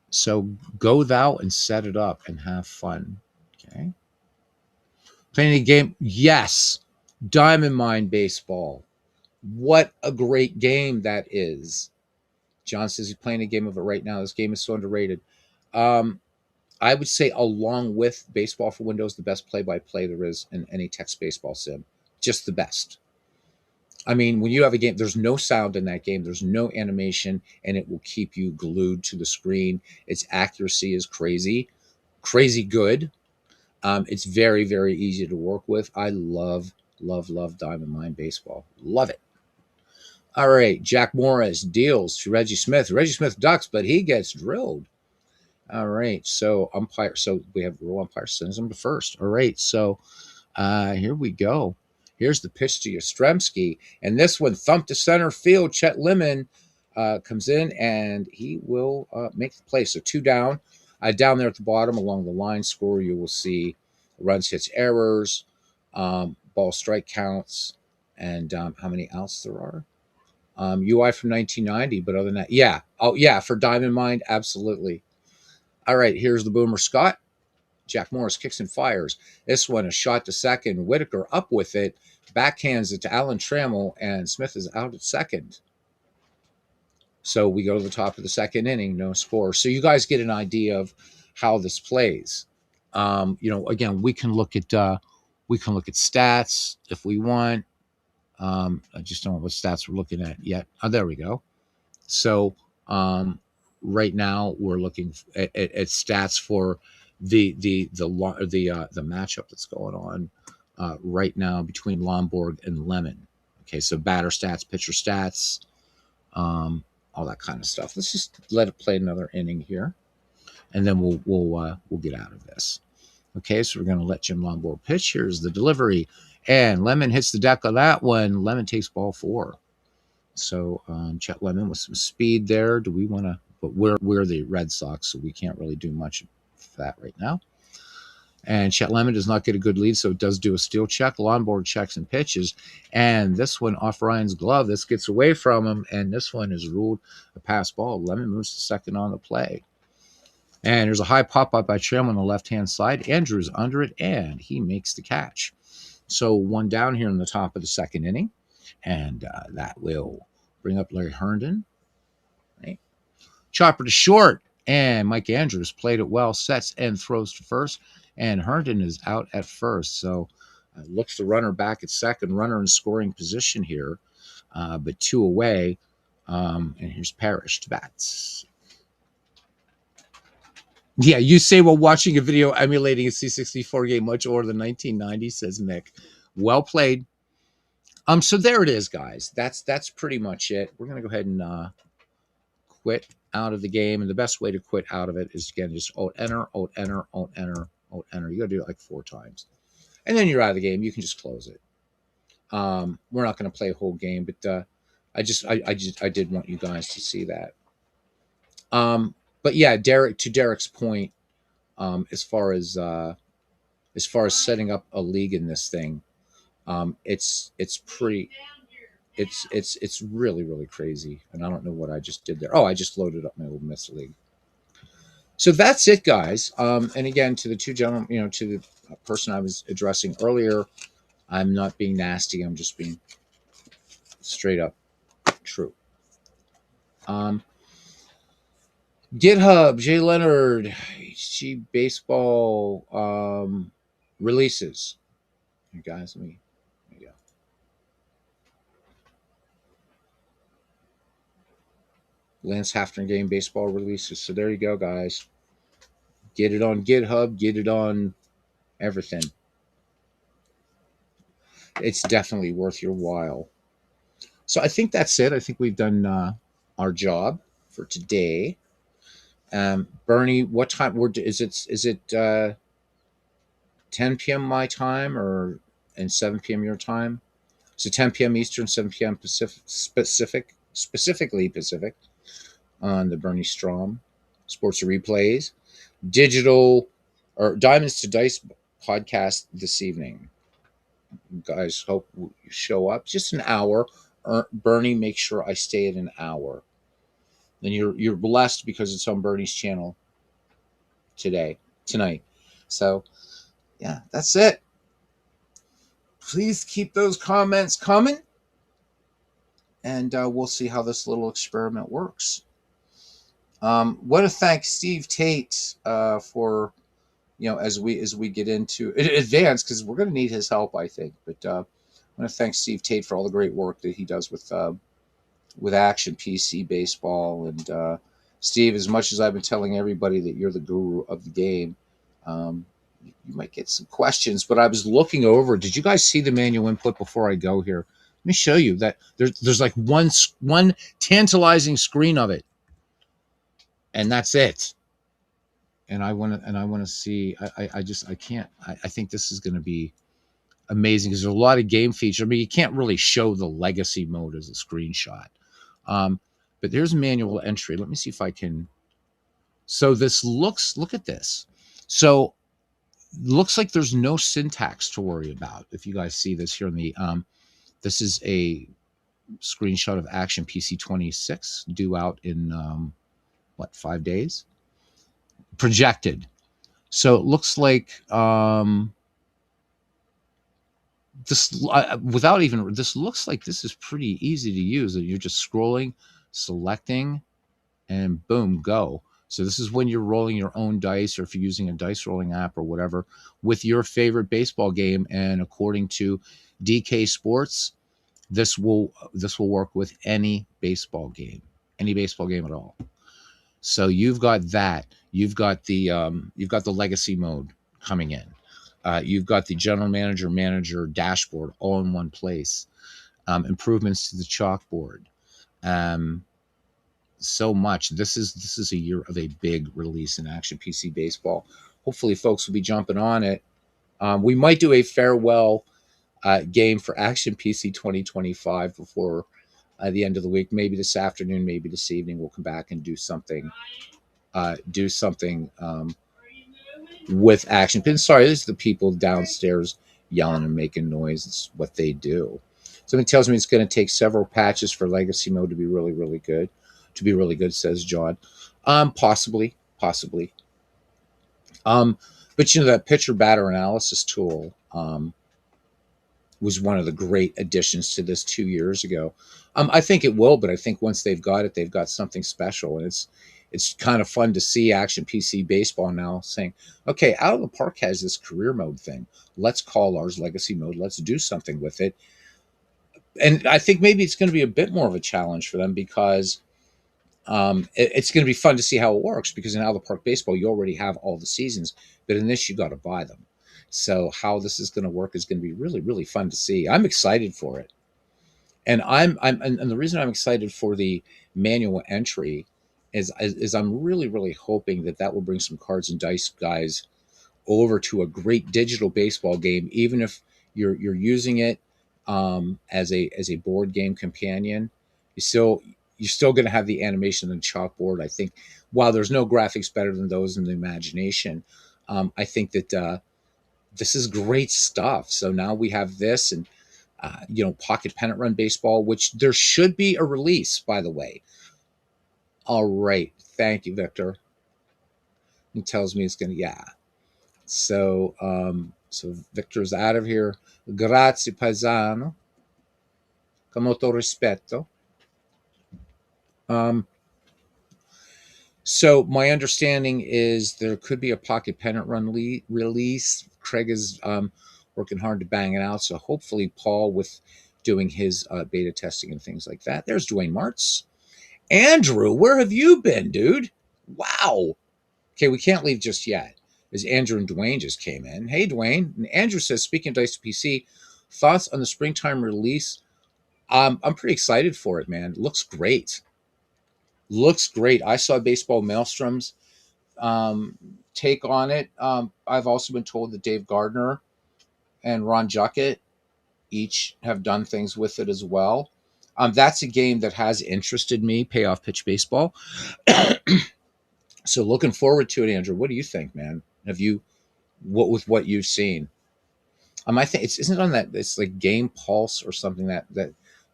So go thou and set it up and have fun. Okay. Playing a game. Yes. Diamond Mine Baseball. What a great game that is. John says he's playing a game of it right now. This game is so underrated. I would say, along with Baseball for Windows, the best play-by-play there is in any text baseball sim. Just the best. I mean, when you have a game, there's no sound in that game. There's no animation, and it will keep you glued to the screen. Its accuracy is crazy good. It's very, very easy to work with. I love Diamond Mine Baseball. Love it. All right, Jack Morris deals to Reggie Smith. Reggie Smith ducks, but he gets drilled. All right, so umpire. So we have rule umpire sends him to first. All right, so here we go. Here's the pitch to Yastrzemski, and this one thumped to center field. Chet Lemon comes in, and he will make the play. So 2 down. Down there at the bottom along the line score, you will see runs, hits, errors, ball strike counts, and how many outs there are. UI from 1990, but other than that, yeah. Oh, yeah, for Diamond Mine, absolutely. All right, here's the Boomer Scott. Jack Morris kicks and fires. This one, a shot to second. Whitaker up with it, backhands it to Alan Trammell, and Smith is out at second. So we go to the top of the second inning, no score. So you guys get an idea of how this plays. Again, we can look at stats if we want. I just don't know what stats we're looking at yet. Oh, there we go. So right now we're looking at stats for the matchup that's going on right now between Lomborg and Lemon. Okay, so batter stats, pitcher stats, all that kind of stuff. Let's just let it play another inning here, and then we'll get out of this. Okay, so we're going to let Jim Lomborg pitch. Here's the delivery, and Lemon hits the deck of that one. Lemon takes ball 4. So Chet Lemon with some speed there. Do we want to? But we're the Red Sox, so we can't really do much for that right now. And Chet Lemon does not get a good lead, so it does do a steal check. Lomborg checks and pitches, and this one off Ryan's glove. This gets away from him, and this one is ruled a pass ball. Lemon moves to second on the play. And there's a high pop-up by Trammell on the left-hand side. Andrews under it, and he makes the catch. So 1 down here in the top of the second inning. And that will bring up Larry Herndon. Right. Chopper to short, and Mike Andrews played it well, sets and throws to first, and Herndon is out at first. So looks the runner back at second, runner in scoring position here, but 2 away. And here's Parrish to bats. Yeah, you say while watching a video emulating a C64 game much older than 1990, says Mick. Well played. So there it is, guys. That's pretty much it. We're gonna go ahead and quit out of the game, and the best way to quit out of it is again just alt enter, alt enter, alt enter, alt enter. You gotta do it like 4 times, and then you're out of the game. You can just close it. We're not gonna play a whole game, but I did want you guys to see that. But yeah, Derek's point, as far as setting up a league in this thing, it's pretty it's really really crazy, and I don't know what I just did there. Oh, I just loaded up my old Miss League. So that's it, guys. And again, to the two gentlemen, to the person I was addressing earlier, I'm not being nasty. I'm just being straight up true. GitHub, Jay Leonard, HG Baseball releases. You guys, let me. There you go. Lance Hafner game baseball releases. So there you go, guys. Get it on GitHub. Get it on everything. It's definitely worth your while. So I think that's it. I think we've done our job for today. Bernie, what time? Is it 10 p.m. my time and 7 p.m. your time? So 10 p.m. Eastern, 7 p.m. Specifically Pacific on the Bernie Strom Sports Replays digital or Diamonds to Dice podcast this evening. You guys, hope you show up. Just an hour. Bernie, make sure I stay at an hour. Then you're blessed because it's on Bernie's channel tonight. So yeah, that's it. Please keep those comments coming, and we'll see how this little experiment works. Want to thank Steve Tate for as we get into advance, because we're going to need his help, I think. But I want to thank Steve Tate for all the great work that he does with Action PC Baseball. And Steve, as much as I've been telling everybody that you're the guru of the game, you might get some questions. But I was looking over. Did you guys see the manual input before I go here? Let me show you that there's like one tantalizing screen of it, and that's it. And I want to see. I can't. I think this is going to be amazing because there's a lot of game features. I mean, you can't really show the legacy mode as a screenshot. But there's manual entry. Let me see if I can. So look at this. So looks like there's no syntax to worry about. If you guys see this here in the, this is a screenshot of Action PC 26 due out in 5 days projected. So it looks like this this looks like this is pretty easy to use. You're just scrolling, selecting, and boom, go. So this is when you're rolling your own dice, or if you're using a dice rolling app or whatever, with your favorite baseball game. And according to DK Sports, this will work with any baseball game at all. So you've got that. You've got the legacy mode coming in. You've got the general manager dashboard all in one place. Improvements to the chalkboard. So much. This is a year of a big release in Action PC Baseball. Hopefully, folks will be jumping on it. We might do a farewell game for Action PC 2025 before the end of the week. Maybe this afternoon, maybe this evening. We'll come back and do something. With Action Pin. Sorry, this is the people downstairs yelling and making noise. It's what they do. Something tells me it's going to take several patches for Legacy Mode to be really, really good. To be really good, says John. Possibly. But that pitcher batter analysis tool was one of the great additions to this 2 years ago. I think it will, but I think once they've got it, they've got something special, and it's kind of fun to see Action PC Baseball now saying, okay, Out of the Park has this career mode thing. Let's call ours Legacy Mode. Let's do something with it. And I think maybe it's going to be a bit more of a challenge for them because It's going to be fun to see how it works because in out of the park baseball, you already have all the seasons, but in this, you got to buy them. So how this is going to work is going to be really, really fun to see. I'm excited for it, and and the reason I'm excited for the manual entry is I'm really, really hoping that that will bring some cards and dice guys over to a great digital baseball game, even if you're using it as a board game companion. You still you're still going to have the animation and chalkboard. I think while there's no graphics better than those in the imagination, I think that this is great stuff. So now we have this and pocket pennant run baseball, which there should be a release, by the way. All right, thank you, Victor. He tells me it's gonna, yeah. So Victor's out of here. Grazie, paesano. Con molto rispetto. Um, so my understanding is there could be a pocket pennant run release. Craig is working hard to bang it out. So hopefully Paul with doing his beta testing and things like that. There's Dwayne Martz. Andrew, where have you been, dude? Wow. Okay, we can't leave just yet. As Andrew and Dwayne just came in. Hey, Dwayne. And Andrew says, speaking of Dice PC, thoughts on the springtime release? I'm pretty excited for it, man. It looks great. Looks great. I saw Baseball Maelstrom's take on it. I've also been told that Dave Gardner and Ron Juckett each have done things with it as well. That's a game that has interested me, payoff pitch baseball. So looking forward to it, Andrew. What do you think, man? Have you what you've seen? I think isn't it on that it's like Game Pulse or something that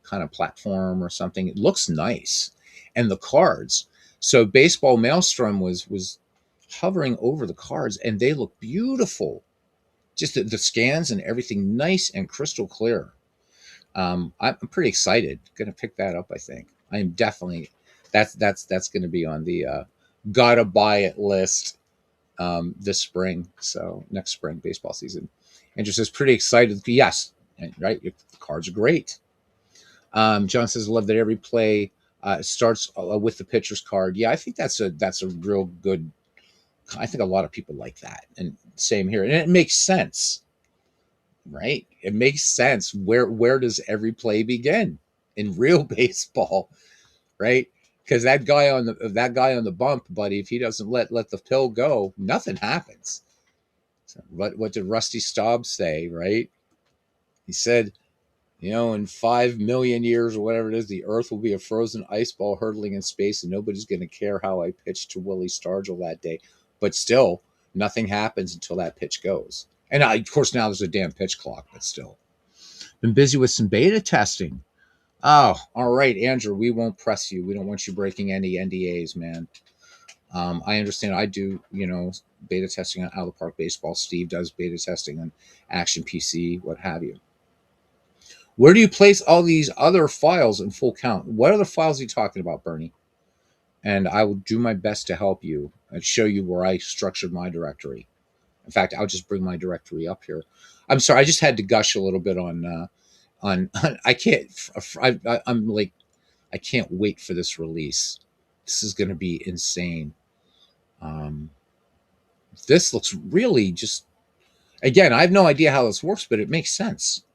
kind of platform or something. It looks nice, and the cards. So Baseball Maelstrom was hovering over the cards, and they look beautiful. Just the scans and everything, nice and crystal clear. I'm pretty excited. Going to pick that up. I think I am definitely. That's going to be on the gotta buy it list this spring. So next spring baseball season, and just is pretty excited. Yes, right. The cards are great. John says, "Love that every play starts with the pitcher's card." Yeah, I think that's a real good. I think a lot of people like that, and same here, and it makes sense, right? It makes sense. Where does every play begin in real baseball, right? Because that guy on the bump, buddy, if he doesn't let the pill go, nothing happens. So what did Rusty Staub say, right? He said, in 5 million years or whatever it is, the Earth will be a frozen ice ball hurtling in space, and nobody's going to care how I pitched to Willie Stargell that day. But still, nothing happens until that pitch goes. And of course, now there's a damn pitch clock, but still. Been busy with some beta testing. Oh, all right, Andrew, we won't press you. We don't want you breaking any NDAs, man. I understand. I do, beta testing on Out of the Park Baseball. Steve does beta testing on Action PC, what have you. Where do you place all these other files in full count? What other files are you talking about, Bernie? And I will do my best to help you and show you where I structured my directory. In fact, I'll just bring my directory up here. I'm sorry, I just had to gush a little bit on I can't. I'm like, I can't wait for this release. This is going to be insane. Um, this looks really just. Again, I have no idea how this works, but it makes sense.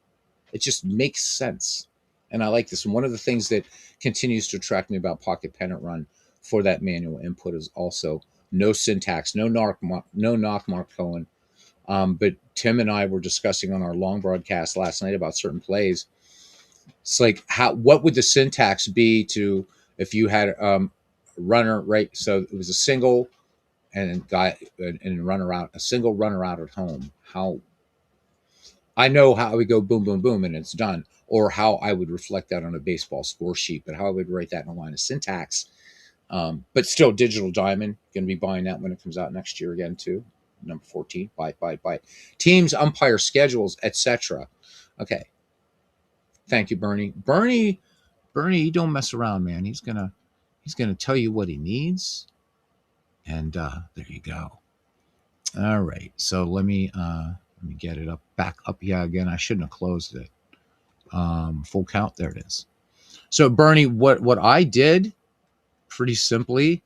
It just makes sense. And I like this. And one of the things that continues to attract me about Pocket Pennant Run for that manual input is also no syntax, no knock, Mark Cohen. But Tim and I were discussing on our long broadcast last night about certain plays. It's like, what would the syntax be to if you had a runner, right? So it was a single and runner out, a single runner out at home. How I know how we go boom, boom, boom, and it's done, or how I would reflect that on a baseball score sheet, but how I would write that in a line of syntax. But still, Digital Diamond, going to be buying that when it comes out next year again, too. Number 14, buy. Teams, umpire schedules, etc. Okay. Thank you, Bernie. Bernie, he don't mess around, man. He's gonna tell you what he needs, and there you go. All right. So let me get it back up. Yeah, again, I shouldn't have closed it. Full count. There it is. So Bernie, what I did pretty simply.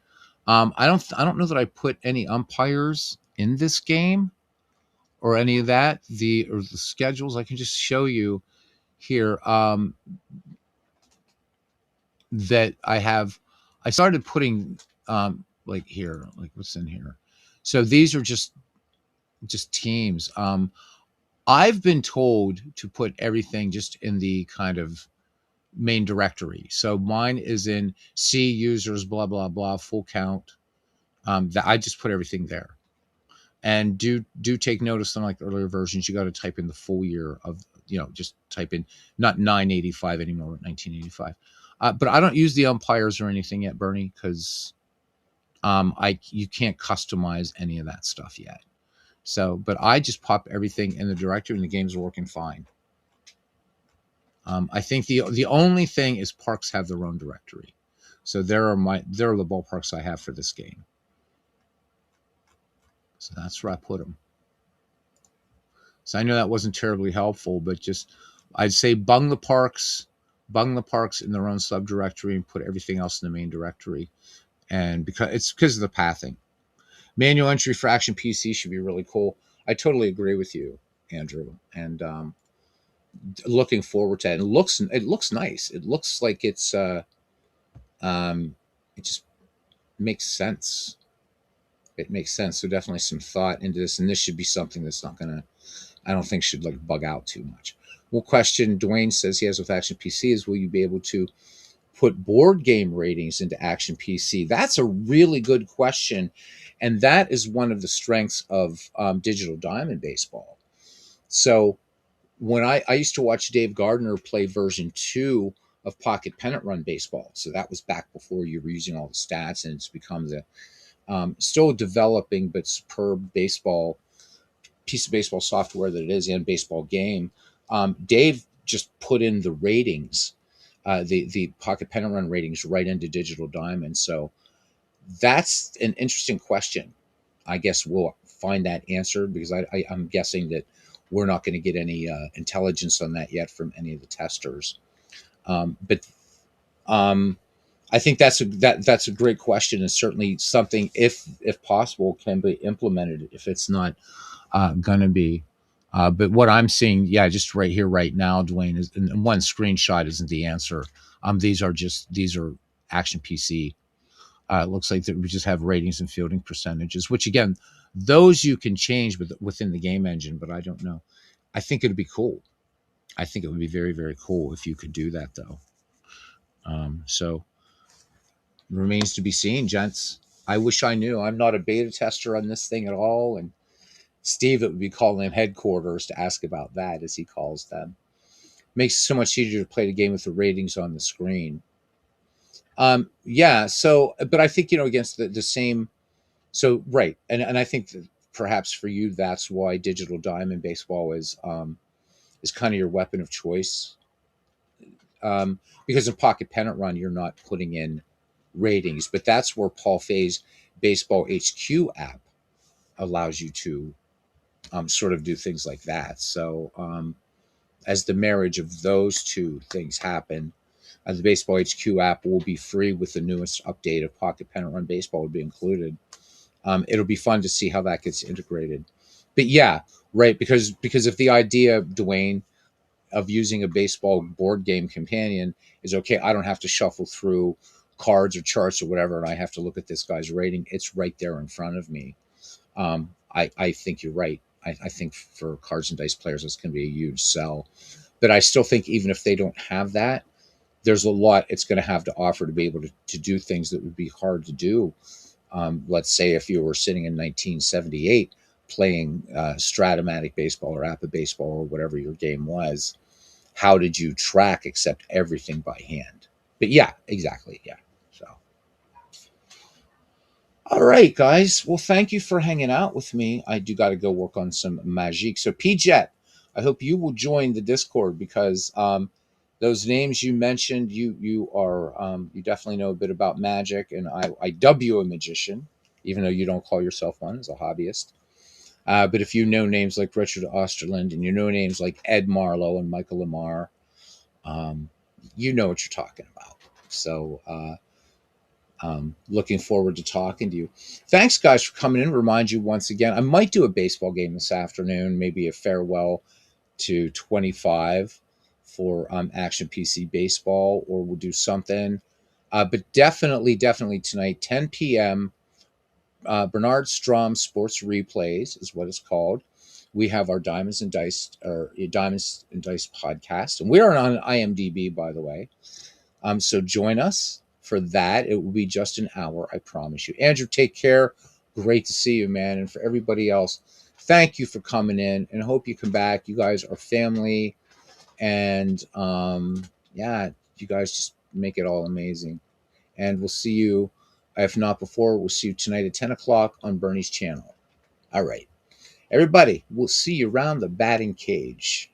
I don't know that I put any umpires in this game or any of that. The schedules I can just show you here. That I have. I started putting like here, like what's in here. So these are just teams. I've been told to put everything just in the kind of main directory. So mine is in C users, blah blah blah, full count. That I just put everything there. And do take notice on like earlier versions, you got to type in the full year of, just type in not 985 anymore, but 1985. But I don't use the umpires or anything yet, Bernie, because I you can't customize any of that stuff yet. So, but I just pop everything in the directory, and the game's working fine. I think the only thing is parks have their own directory. So there are the ballparks I have for this game. So that's where I put them. So I know that wasn't terribly helpful, but just I'd say bung the parks in their own subdirectory and put everything else in the main directory. And because of the pathing. Manual entry for Action PC should be really cool. I totally agree with you, Andrew. And looking forward to it. It looks nice. It looks like it just makes sense. It makes sense. So definitely some thought into this, and this should be something that's not gonna, I don't think, should like bug out too much. One question Dwayne says he has with Action PC is, will you be able to put board game ratings into Action PC? That's a really good question, and that is one of the strengths of Digital Diamond Baseball. So when I used to watch Dave Gardner play version 2 of Pocket Pennant Run Baseball, so that was back before you were using all the stats, and it's become the still developing but superb baseball piece of baseball software that it is, and baseball game. Dave just put in the ratings, the Pocket Pennant Run ratings, right into Digital Diamond. So that's an interesting question. I guess we'll find that answered, because I'm guessing that we're not going to get any intelligence on that yet from any of the testers. But I think that's a great question, and certainly something, if possible, can be implemented if it's not going to be. But what I'm seeing, yeah, just right here, right now, Dwayne, is, and one screenshot isn't the answer. These are Action PC. It looks like that we just have ratings and fielding percentages, which again, those you can change within the game engine. But I don't know. I think it'd be cool. I think it would be very, very cool if you could do that, though. So remains to be seen, gents. I wish I knew. I'm not a beta tester on this thing at all, and Steve, it would be calling him headquarters to ask about that, as he calls them. Makes it so much easier to play the game with the ratings on the screen. Yeah. So, but I think, against the same. So right, and I think that perhaps for you, that's why Digital Diamond Baseball is kind of your weapon of choice. Because in Pocket Pennant Run, you're not putting in ratings, but that's where Paul Fay's Baseball HQ app allows you to sort of do things like that. So as the marriage of those two things happen, the Baseball HQ app will be free with the newest update of Pocket Pennant Run Baseball would be included. It'll be fun to see how that gets integrated. But yeah, right, because if the idea, Dwayne, of using a baseball board game companion is, okay, I don't have to shuffle through cards or charts or whatever, and I have to look at this guy's rating. It's right there in front of me. I think you're right. I think for cards and dice players, it's going to be a huge sell. But I still think even if they don't have that, there's a lot it's going to have to offer to be able to do things that would be hard to do. Let's say if you were sitting in 1978 playing Stratomatic baseball or APA baseball or whatever your game was, how did you track except everything by hand? But yeah, exactly. Yeah. So, all right, guys. Well, thank you for hanging out with me. I do got to go work on some magic. So, PJet, I hope you will join the Discord, because those names you mentioned, you are you definitely know a bit about magic, and I dub you a magician, even though you don't call yourself one, as a hobbyist. But if you know names like Richard Osterland, and you know names like Ed Marlowe and Michael Lamar, you know what you're talking about. So Looking forward to talking to you. Thanks, guys, for coming in. Remind you once again, I might do a baseball game this afternoon, maybe a farewell to 25 for Action PC Baseball, or we'll do something. But definitely tonight, 10 p.m. Bernard Strom Sports Replays is what it's called. We have our Diamonds and Dice podcast, and we are on IMDb, by the way. So join us for that. It will be just an hour, I promise you. Andrew, take care. Great to see you, man. And for everybody else, thank you for coming in, and hope you come back. You guys are family, and yeah, you guys just make it all amazing. And we'll see you, if not before, we'll see you tonight at 10 o'clock on Bernie's channel. All right. Everybody, we'll see you around the batting cage.